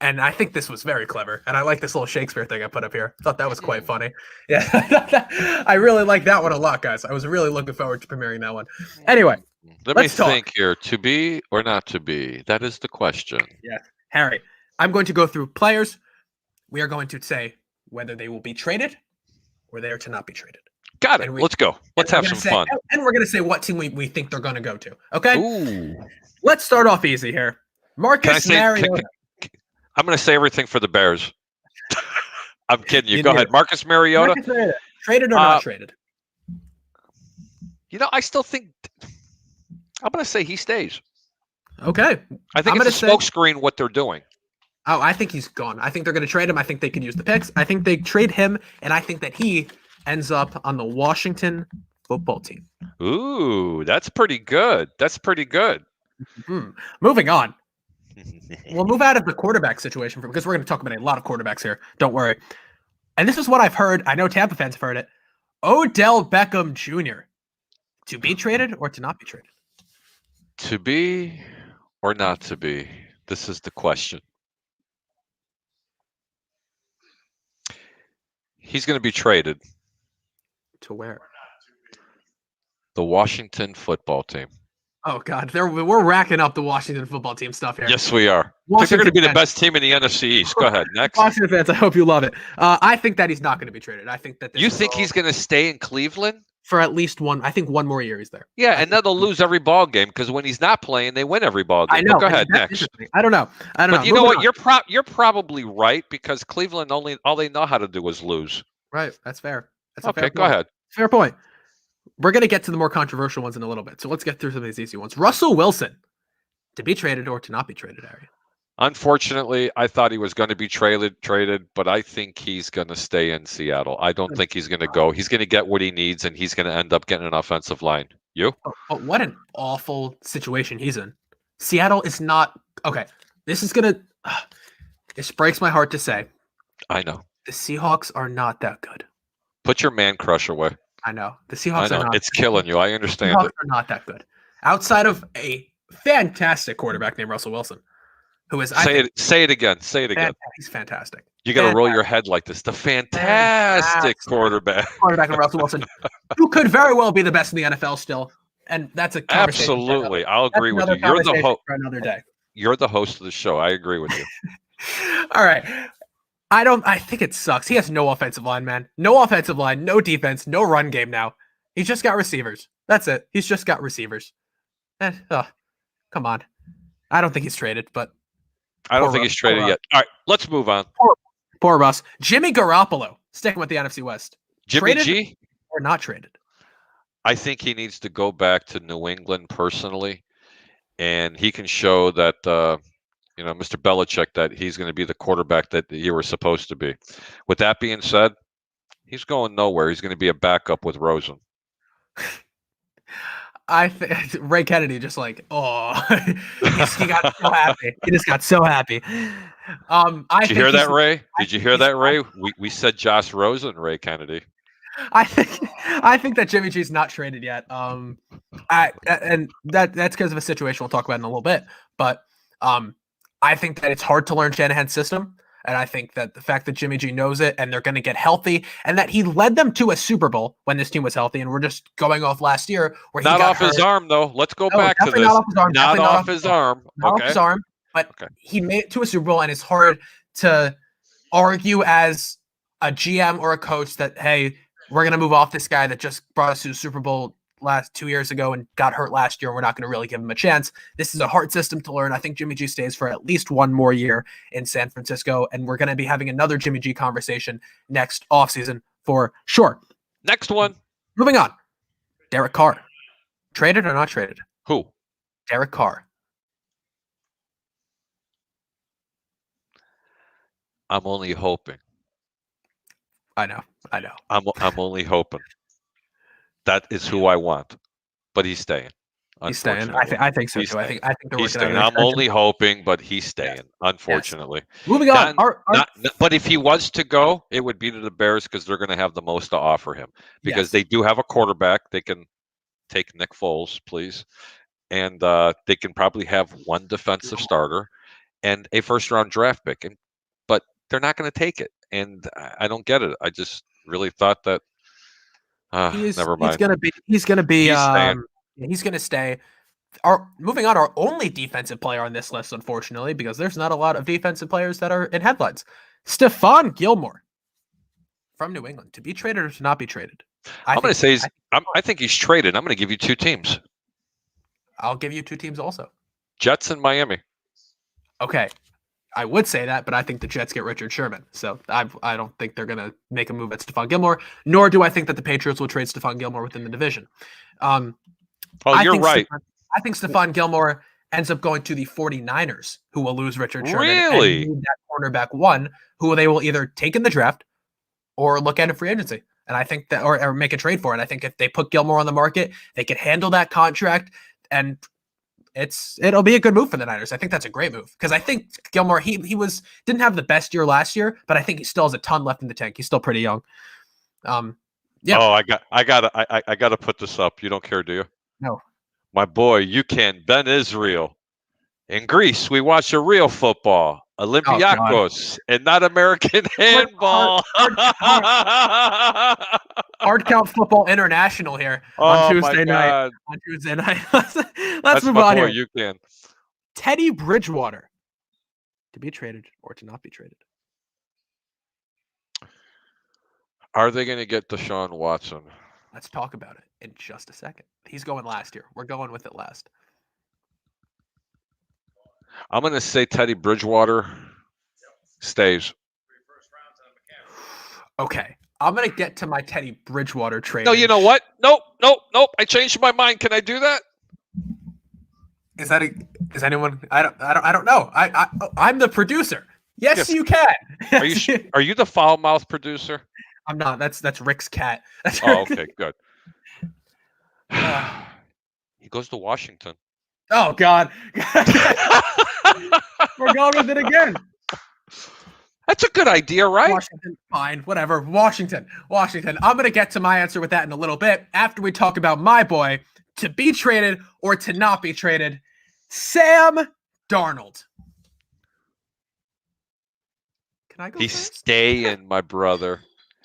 And I think this was very clever. And I like this little Shakespeare thing I put up here. I thought that was quite funny. Yeah, I really like that one a lot, guys. I was really looking forward to premiering that one. Anyway,
let me think here. To be or not to be? That is the question.
Yeah. Harry, I'm going to go through players. We are going to say whether they will be traded or they are to not be traded.
Got it. Let's go. Let's have some fun.
And we're going to say what team we think they're going to go to. Okay?
Ooh.
Let's start off easy here. Marcus Mariota.
I'm going to say everything for the Bears. I'm kidding you. Go ahead. Marcus Mariota.
Traded or not traded?
I still think I'm going to say he stays.
Okay.
I think it's a smokescreen what they're doing.
Oh, I think he's gone. I think they're going to trade him. I think they could use the picks. I think they trade him, and I think that he ends up on the Washington football team.
Ooh, that's pretty good.
Mm-hmm. Moving on. We'll move out of the quarterback situation because we're going to talk about a lot of quarterbacks here. Don't worry. And this is what I've heard. I know Tampa fans have heard it. Odell Beckham Jr. to be traded or to not be traded?
To be or not to be? This is the question. He's going to be traded.
To where?
The Washington football team.
Oh, God. We're racking up the Washington football team stuff here.
Yes, we are. I think they're going to be the best team in the NFC East. Go ahead. Next.
Washington fans, I hope you love it. I think that he's not going to be traded. I think that
you think he's going to stay in Cleveland?
For at least one more year he's there.
Yeah, and then they'll lose every ball game because when he's not playing, they win every ball game.
I know.
But go ahead, next.
I don't know.
But you know what? You're probably right because Cleveland all they know how to do is lose.
Right. That's fair.
Okay, go ahead.
Fair point. We're going to get to the more controversial ones in a little bit. So let's get through some of these easy ones. Russell Wilson, to be traded or to not be traded, Ari?
Unfortunately, I thought he was going to be traded, but I think he's going to stay in Seattle. I don't think he's going to go. He's going to get what he needs, and he's going to end up getting an offensive line. You?
But what an awful situation he's in. Seattle is not – okay, this is going to this breaks my heart to say.
I know.
The Seahawks are not that good.
Put your man crush away.
I know. The Seahawks are not.
It's killing you. I understand
the Seahawks are not that good. Outside of a fantastic quarterback named Russell Wilson, who is
say it again.
He's fantastic.
You got to roll your head like this. The fantastic quarterback
in Russell Wilson, who could very well be the best in the NFL still, and that's a conversation.
Absolutely, I'll agree with you. You're the host
for another day.
You're the host of the show. I agree with you.
All right. I think it sucks. He has no offensive line, man. No offensive line, no defense, no run game now. He's just got receivers. That's it. He's just got receivers. Come on. I don't think he's traded, but
I don't think he's traded yet. All right, let's move on.
Poor Russ. Jimmy Garoppolo, sticking with the NFC West.
Jimmy G?
Or not traded?
I think he needs to go back to New England personally, and he can show that Mr. Belichick, that he's going to be the quarterback that you were supposed to be. With that being said, he's going nowhere. He's going to be a backup with Rosen.
I think Ray Kennedy just like, he got so happy. He just got so happy.
Did you hear that, Ray? Did you hear that, Ray? We said Josh Rosen, Ray Kennedy.
I think that Jimmy G's not traded yet. And that's because of a situation we'll talk about in a little bit. But I think that it's hard to learn Shanahan's system. And I think that the fact that Jimmy G knows it and they're going to get healthy and that he led them to a Super Bowl when this team was healthy. And we're just going off last year where he
Not
got
off
hurt.
his arm, though. Let's go back to this. Not off his arm.
Not off his arm. But he made it to a Super Bowl, and it's hard to argue as a GM or a coach that, hey, we're going to move off this guy that just brought us to the Super Bowl 2 years ago and got hurt last year. We're not going to really give him a chance. This is a hard system to learn. I think Jimmy G stays for at least one more year in San Francisco, and we're going to be having another Jimmy G conversation next offseason for sure.
Next one.
Moving on. Derek Carr. Traded or not traded?
Who?
Derek Carr.
I'm only hoping.
I know.
I'm only hoping. That is who I want, but he's staying.
He's staying. I think so too. I think they're
he's staying. I'm only hoping, but he's staying. Unfortunately.
Yes. Moving on.
But if he was to go, it would be to the Bears because they're going to have the most to offer him because they do have a quarterback. They can take Nick Foles, please, and they can probably have one defensive starter and a first-round draft pick, but they're not going to take it, and I don't get it. I just really thought that. Never mind.
He's gonna stay. Moving on, our only defensive player on this list, unfortunately, because there's not a lot of defensive players that are in headlines. Stephon Gilmore from New England, to be traded or to not be traded.
I think he's traded. I'm going to give you two teams.
I'll give you two teams also.
Jets and Miami.
Okay. I would say that, but I think the Jets get Richard Sherman. So I don't think they're going to make a move at Stephon Gilmore, nor do I think that the Patriots will trade Stephon Gilmore within the division.
You're right.
I think Stephon Gilmore ends up going to the 49ers, who will lose Richard Sherman.
Really?
And need that cornerback one, who they will either take in the draft or look at a free agency. And I think that, or make a trade for it. I think if they put Gilmore on the market, they can handle that contract, and it'll be a good move for the Niners. I think that's a great move because I think Gilmore he didn't have the best year last year, but I think he still has a ton left in the tank. He's still pretty young. Yeah.
Oh, I gotta put this up. You don't care, do you?
No.
My boy, Ben Israel. In Greece, we watch a real football, Olympiacos, and not American handball.
Hard Count Football International here on Tuesday night. Let's move on here.
You can.
Teddy Bridgewater, to be traded or to not be traded.
Are they going to get Deshaun Watson?
Let's talk about it in just a second. He's going last year. We're going with it last.
I'm going to say Teddy Bridgewater stays.
Okay. I'm going to get to my Teddy Bridgewater trade.
No, you know what? Nope. I changed my mind. Can I do that?
Is anyone? I don't know. I'm the producer. Yes, you can.
Are you the foul mouth producer?
I'm not. That's Rick's cat.
Oh, okay, good. He goes to Washington.
Oh God. We're going with it again.
That's a good idea, right?
Washington, fine, whatever. Washington. I'm going to get to my answer with that in a little bit after we talk about my boy to be traded or to not be traded, Sam Darnold. Can I go
He's
first?
staying, my brother.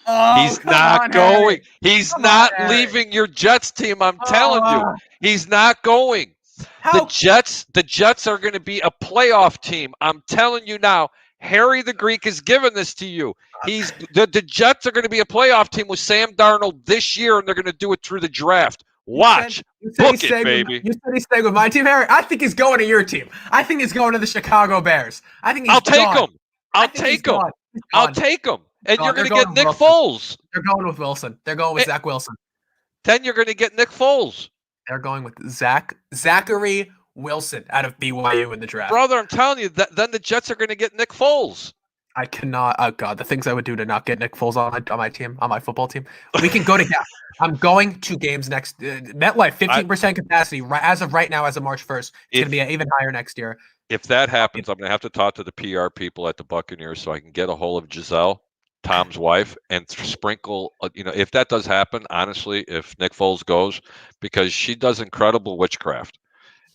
Oh,
he's not going.
Harry.
He's not leaving your Jets team. I'm telling you, he's not going. The Jets are going to be a playoff team. I'm telling you now. Harry the Greek has given this to you. The Jets are going to be a playoff team with Sam Darnold this year, and they're going to do it through the draft. Watch. Book it, baby.
You said he's staying with my team, Harry? I think he's going to your team. I think he's going to the Chicago Bears. I think he's
I'll take him. I'll take him. And you're going to get Nick Foles.
They're going with Wilson. They're going with Zach Wilson.
Then you're going to get Nick Foles.
They're going with Zachary Wilson out of BYU in the draft.
Brother, I'm telling you, then the Jets are going to get Nick Foles.
I cannot. Oh God, the things I would do to not get Nick Foles on my team, on my football team. We can go to. I'm going to games next. MetLife, 15% capacity as of right now, as of March 1st. It's going to be even higher next year.
If that happens, I'm going to have to talk to the PR people at the Buccaneers so I can get a hold of Giselle Tom's wife and sprinkle, if that does happen, honestly, if Nick Foles goes, because she does incredible witchcraft.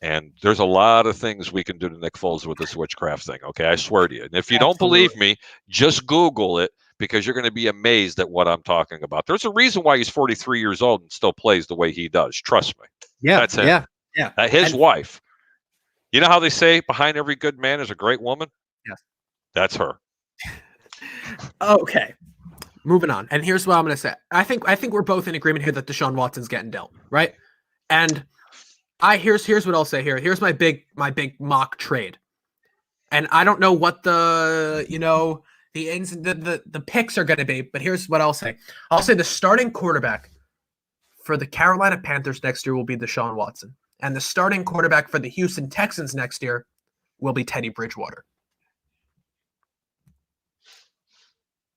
And there's a lot of things we can do to Nick Foles with this witchcraft thing. Okay. I swear to you. And if you don't believe me, just Google it because you're going to be amazed at what I'm talking about. There's a reason why he's 43 years old and still plays the way he does. Trust me.
Yeah.
That's him.
Yeah.
His wife. You know how they say behind every good man is a great woman?
Yes.
That's her.
Okay. Moving on. And here's what I'm going to say. I think we're both in agreement here that Deshaun Watson's getting dealt, right? And here's what I'll say here. Here's my big mock trade. And I don't know what the picks are going to be, but here's what I'll say. I'll say the starting quarterback for the Carolina Panthers next year will be Deshaun Watson. And the starting quarterback for the Houston Texans next year will be Teddy Bridgewater.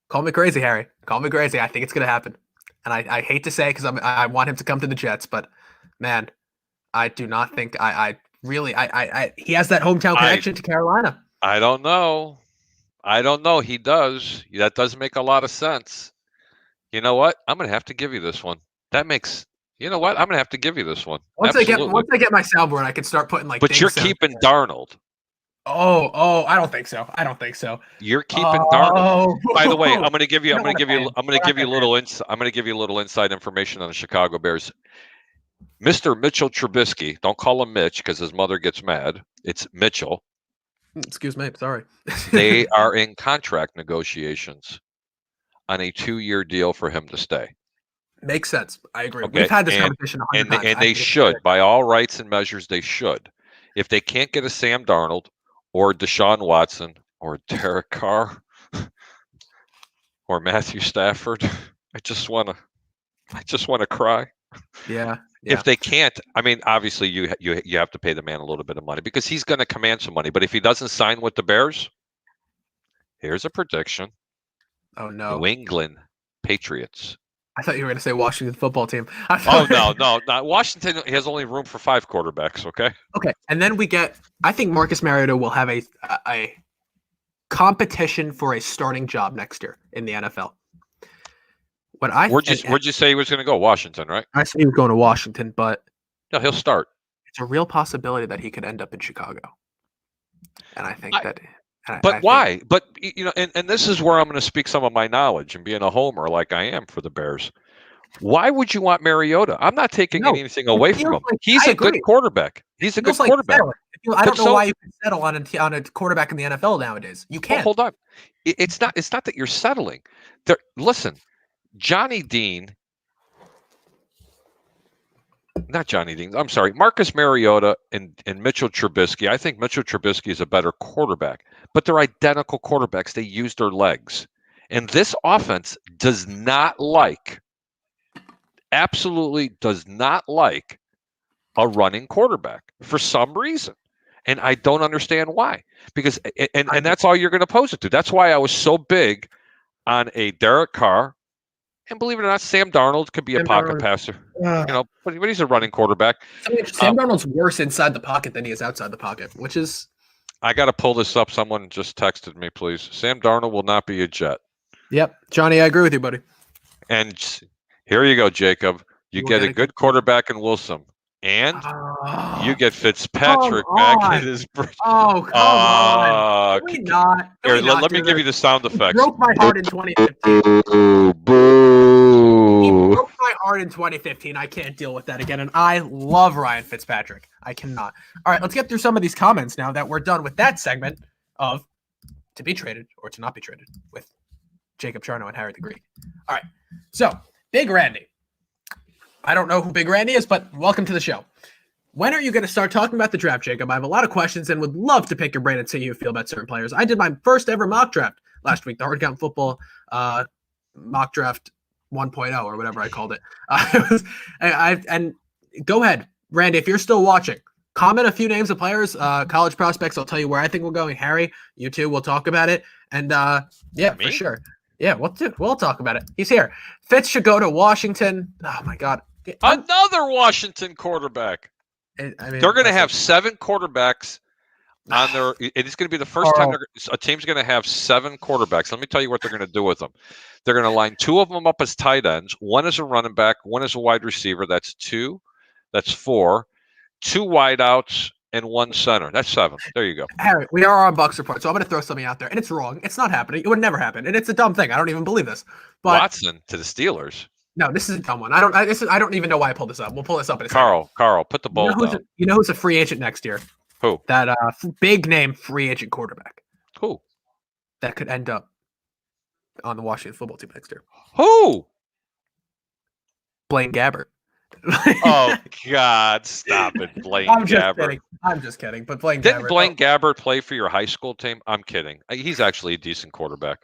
Call me crazy, Harry. Call me crazy. I think it's going to happen. And I hate to say because I want him to come to the Jets, but man, I do not think he has that hometown connection to Carolina.
I don't know. He does. That does make a lot of sense. You know what? I'm going to have to give you this one. I'm going to have to give you this one.
Once I get my soundboard, I can start putting
But you're keeping Darnold.
Oh, I don't think so.
You're keeping Darnold. By the way, I'm going to give you a little inside information on the Chicago Bears. Mr. Mitchell Trubisky, don't call him Mitch because his mother gets mad. It's Mitchell.
Excuse me, sorry.
They are in contract negotiations on a 2-year deal for him to stay.
Makes sense. I agree.
Okay.
We've had this conversation 100 times.
And they should. By all rights and measures, they should. If they can't get a Sam Darnold or Deshaun Watson or Derek Carr or Matthew Stafford, I just want to cry.
Yeah.
If they can't, I mean, obviously you have to pay the man a little bit of money because he's going to command some money. But if he doesn't sign with the Bears, here's a prediction.
Oh no.
New England Patriots.
I thought you were going to say Washington football team.
No. Washington has only room for 5 quarterbacks. Okay.
And then I think Marcus Mariota will have a competition for a starting job next year in the NFL. Where'd
you say he was going to go? Washington, right?
I said he was going to Washington, but
no, he'll start.
It's a real possibility that he could end up in Chicago. And I think
why? But and this is where I'm going to speak some of my knowledge and being a homer like I am for the Bears. Why would you want Mariota? I'm not taking anything away from him. He's a good quarterback. He's a good quarterback.
I don't know why you can settle on a quarterback in the NFL nowadays. You can't.
Hold on. It's not that you're settling. Listen. Marcus Mariota and Mitchell Trubisky. I think Mitchell Trubisky is a better quarterback, but they're identical quarterbacks. They use their legs. And this offense absolutely does not like a running quarterback for some reason. And I don't understand why. Because and that's all you're going to pose it to. That's why I was so big on a Derek Carr. And believe it or not, Sam Darnold could be a pocket passer. But he's a running quarterback.
I mean, Sam Darnold's worse inside the pocket than he is outside the pocket, which is.
I got to pull this up. Someone just texted me, please. Sam Darnold will not be a Jet.
Yep, Johnny, I agree with you, buddy.
And here you go, Jacob. You get a good quarterback in Wilson. And you get Fitzpatrick back in his.
Oh, come on. Can we not?
Here, let me give you the sound effects.
He broke my heart in 2015.
Boo.
He broke my heart in 2015. I can't deal with that again. And I love Ryan Fitzpatrick. I cannot. All right, let's get through some of these comments now that we're done with that segment of to be traded or to not be traded with Jacob Charno and Harry the Greek. All right, so Big Randy. I don't know who Big Randy is, but welcome to the show. When are you going to start talking about the draft, Jacob? I have a lot of questions and would love to pick your brain and see how you feel about certain players. I did my first ever mock draft last week, the Hard Count Football mock draft 1.0 or whatever I called it. And go ahead, Randy, if you're still watching, comment a few names of players, college prospects. I'll tell you where I think we're going. Harry, you too. We'll talk about it. And for sure. Yeah, we'll talk about it. He's here. Fitz should go to Washington. Oh, my God.
Another Washington quarterback.
I mean,
they're going to have 7 quarterbacks on their. It's going to be the first time
Carl.
a team's going to have 7 quarterbacks. Let me tell you what they're going to do with them. They're going to line 2 of them up as tight ends. One is a running back. One is a wide receiver. That's 2. That's 4. 2 wideouts and 1 center. That's 7. There you go.
Harry, we are on Bucks Report, so I'm going to throw something out there, and it's wrong. It's not happening. It would never happen, and it's a dumb thing. I don't even believe this. But
Watson to the Steelers.
no, this is a dumb one. I don't even know why I pulled this up. We'll pull this up in a second.
Carl, put the ball down.
You know who's a free agent next year?
Who?
That big name free agent quarterback
Who?
that could end up on the Washington football team next year.
Who?
Blaine Gabbert.
Oh God! Stop it, Blaine Gabbert.
I'm just kidding. But Blaine
Didn't
Gabbert.
Blaine Gabbert play for your high school team? I'm kidding. He's actually a decent quarterback.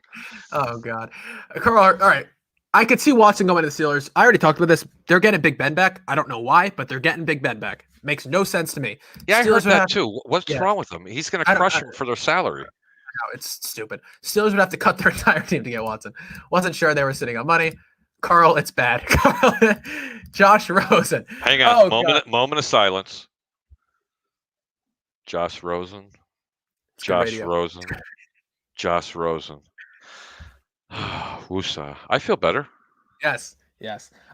Oh God, Carl. All right. I could see Watson going to the Steelers. I already talked about this. They're getting Big Ben back. I don't know why, but they're getting Big Ben back. Makes no sense to me.
Yeah,
Steelers
I heard that too. What's wrong with him? He's going to crush him for their salary.
No, it's stupid. Steelers would have to cut their entire team to get Watson. Wasn't sure they were sitting on money. Carl, it's bad. Josh Rosen.
Hang on. Moment of silence. Josh Rosen. Josh Rosen. Josh Rosen. Woosa. I feel better.
Yes.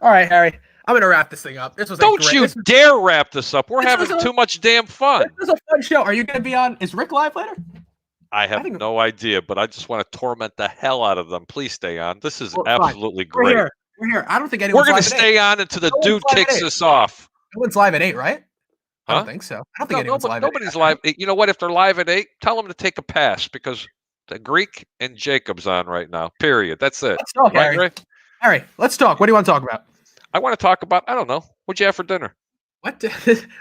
All right, Harry. I'm gonna wrap this thing up.
Don't you dare wrap this up. We're having too much damn fun.
This is a fun show. Are you gonna be on? Is Rick live later?
I have no idea, but I just want to torment the hell out of them. Please stay on. This is
Well,
absolutely
fine.
great.
We're here. I don't think anyone's
We're going
live
to
at
stay
8.
on until the
No
dude
one's live
kicks
at 8.
us off.
No one's live at 8, right? I
Huh?
don't think so. I don't think anyone's live.
Nobody's live. You know what? If they're live at 8, tell them to take a pass because the Greek and Jacob's on right now. Period. That's it.
Let's talk,
Right,
Harry. Harry, let's talk. What do you want to talk about?
I want to talk about, I don't know, what'd you have for dinner?
What?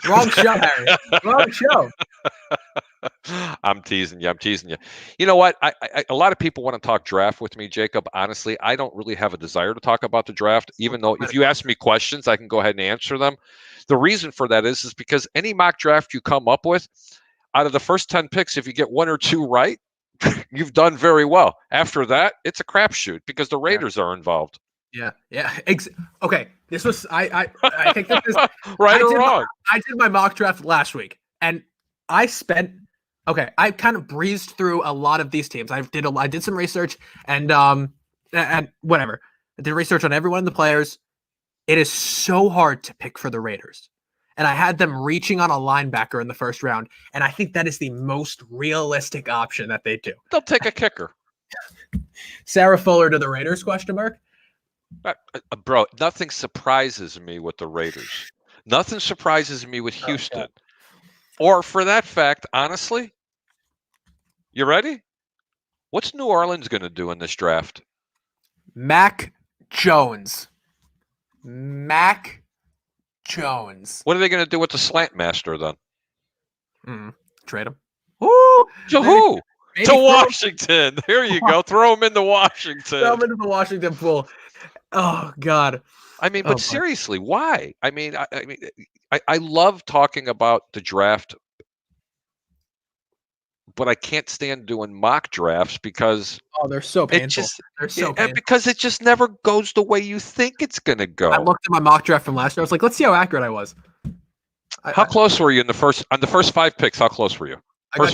Wrong show, Harry. Wrong show.
I'm teasing you. You know what? A lot of people want to talk draft with me, Jacob. Honestly, I don't really have a desire to talk about the draft, even though if you ask me questions, I can go ahead and answer them. The reason for that is because any mock draft you come up with, out of the first 10 picks, if you get 1 or 2 right, you've done very well. After that, it's a crapshoot because the Raiders are involved.
Yeah. Okay. This was I think this is
right or wrong.
I did my mock draft last week, and I kind of breezed through a lot of these teams. I did some research and whatever. I did research on every one of the players. It is so hard to pick for the Raiders. And I had them reaching on a linebacker in the first round, and I think that is the most realistic option that they do.
They'll take a kicker.
Sarah Fuller to the Raiders, question mark?
Bro, nothing surprises me with the Raiders. Nothing surprises me with Houston.
Okay.
Or for that fact, honestly, you ready? What's New Orleans going to do in this draft?
Mac Jones.
What are they going to do with the slant master then?
Trade him. Woo!
To who? To Washington. There you go. Throw him into Washington.
Throw him into the Washington pool. Oh God.
I mean, but seriously, why? I mean, I love talking about the draft, but I can't stand doing mock drafts because
they're so painful. They're so painful.
Because it just never goes the way you think it's going to go.
I looked at my mock draft from last year. I was like, let's see how accurate I was.
How close were you on the first 5 picks? How close were you?
I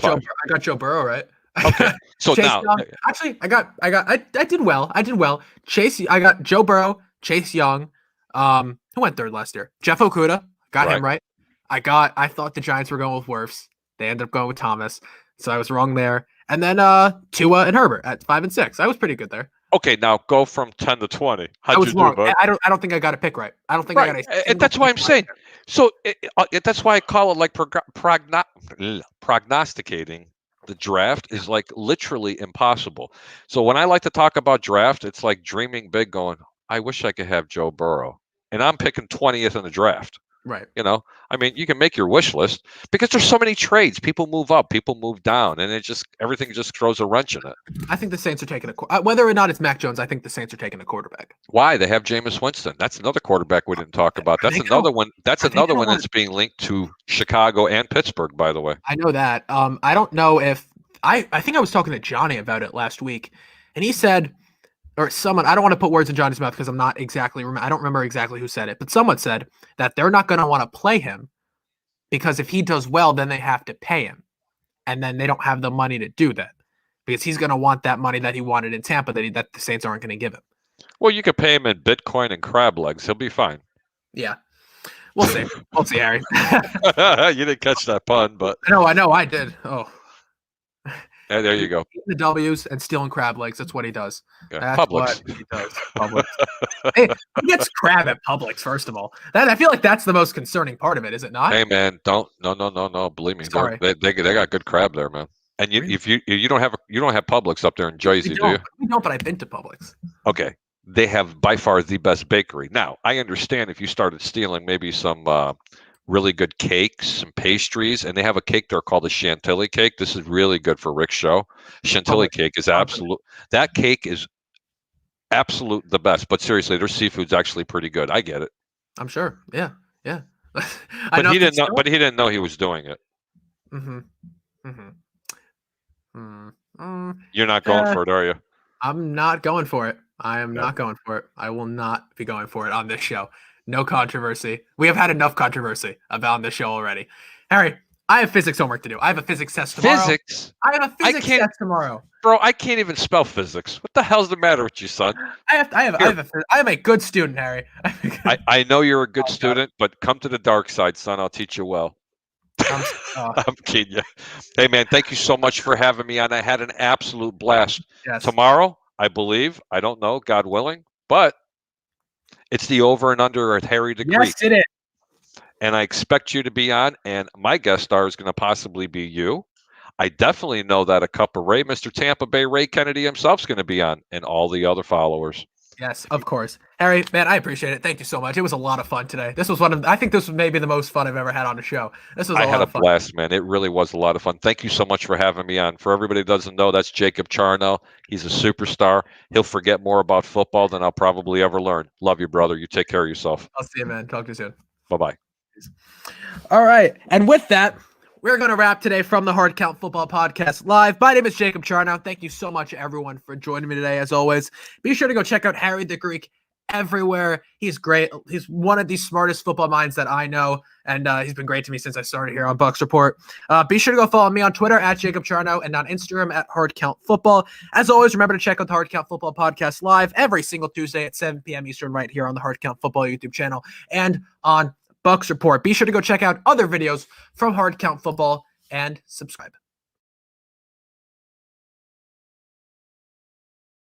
got Joe Burrow, right?
Okay. So now,
actually, I did well. I got Joe Burrow, Chase Young. Who went third last year? Jeff Okuda. Got him right. I thought the Giants were going with Wirfs. They ended up going with Thomas. So I was wrong there. And then Tua and Herbert at 5 and 6. I was pretty good there.
Okay, now go from 10 to 20.
How'd you do, bud? I don't think I got a pick right. I don't think I got a.
And that's why I'm saying. So that's why I call it like prognosticating the draft is like literally impossible. So when I like to talk about draft, it's like dreaming big, going, I wish I could have Joe Burrow, and I'm picking 20th in the draft.
Right.
You know, I mean, you can make your wish list because there's so many trades. People move up, people move down, and everything just throws a wrench in it.
I think the Saints are taking whether or not it's Mac Jones. I think the Saints are taking a quarterback.
Why? They have Jameis Winston. That's another quarterback we didn't talk about. That's another one. That's another one that's being linked to Chicago and Pittsburgh, by the way.
I know that. I don't know if I think I was talking to Johnny about it last week, and he said, or someone, I don't want to put words in Johnny's mouth because I'm not exactly, I don't remember exactly who said it, but someone said that they're not going to want to play him because if he does well, then they have to pay him. and then they don't have the money to do that because he's going to want that money that he wanted in Tampa that the Saints aren't going to give him.
Well, you could pay him in Bitcoin and crab legs. He'll be fine.
Yeah. We'll see. We'll see, Harry.
You didn't catch that pun, but
I know. I did. Oh.
Yeah, there you go.
The W's and stealing crab legs. That's what he does.
Yeah,
That's
Publix.
what he does. Publix. Hey, who gets crab at Publix, first of all? I feel like that's the most concerning part of it, is it not?
Hey man, no. Believe me,
Sorry.
they got good crab there, man. And
Really?
if you don't have Publix up there in Jersey, do you?
We don't, but I've been to Publix.
Okay, they have by far the best bakery. Now, I understand if you started stealing maybe some really good cakes and pastries, and they have a cake there called the Chantilly cake. This is really good for Rick's show. Chantilly cake is absolute. That cake is absolute the best. But seriously, their seafood's actually pretty good. I get it.
I'm sure. Yeah.
But he didn't know. But he didn't know he was doing it. You're not going for it, are you?
I'm not going for it. I am not going for it. I will not be going for it on this show. No controversy. We have had enough controversy about this show already. Harry, I have physics homework to do. I have a physics test tomorrow.
Physics?
I have a physics test tomorrow.
Bro, I can't even spell physics. What the hell's the matter with you, son?
I am a good student, Harry.
I know you're a good student, but come to the dark side, son. I'll teach you well. I'm kidding you. Hey, man, thank you so much for having me on. I had an absolute blast.
Yes.
Tomorrow, I believe, I don't know, God willing, but it's the over and under at Harry the Greek.
Yes, it is.
And I expect you to be on, and my guest star is going to possibly be you. I definitely know that a cup of Ray, Mr. Tampa Bay Ray Kennedy himself is going to be on, and all the other followers.
Yes, of course. Harry, man, I appreciate it. Thank you so much. It was a lot of fun today. This was I think this was maybe the most fun I've ever had on the show.
I had a blast, man. It really was a lot of fun. Thank you so much for having me on. For everybody who doesn't know, that's Jacob Charnell. He's a superstar. He'll forget more about football than I'll probably ever learn. Love you, brother. You take care of yourself.
I'll see you, man. Talk to you soon.
Bye-bye.
All right. And with that, we're going to wrap today from the Hard Count Football Podcast Live. My name is Jacob Charnow. Thank you so much, everyone, for joining me today, as always. Be sure to go check out Harry the Greek everywhere. He's great. He's one of the smartest football minds that I know, and he's been great to me since I started here on Bucks Report. Be sure to go follow me on Twitter at Jacob Charnow and on Instagram at Hard Count Football. As always, remember to check out the Hard Count Football Podcast Live every single Tuesday at 7 p.m. Eastern right here on the Hard Count Football YouTube channel and on Bucks Report. Be sure to go check out other videos from Hard Count Football and subscribe.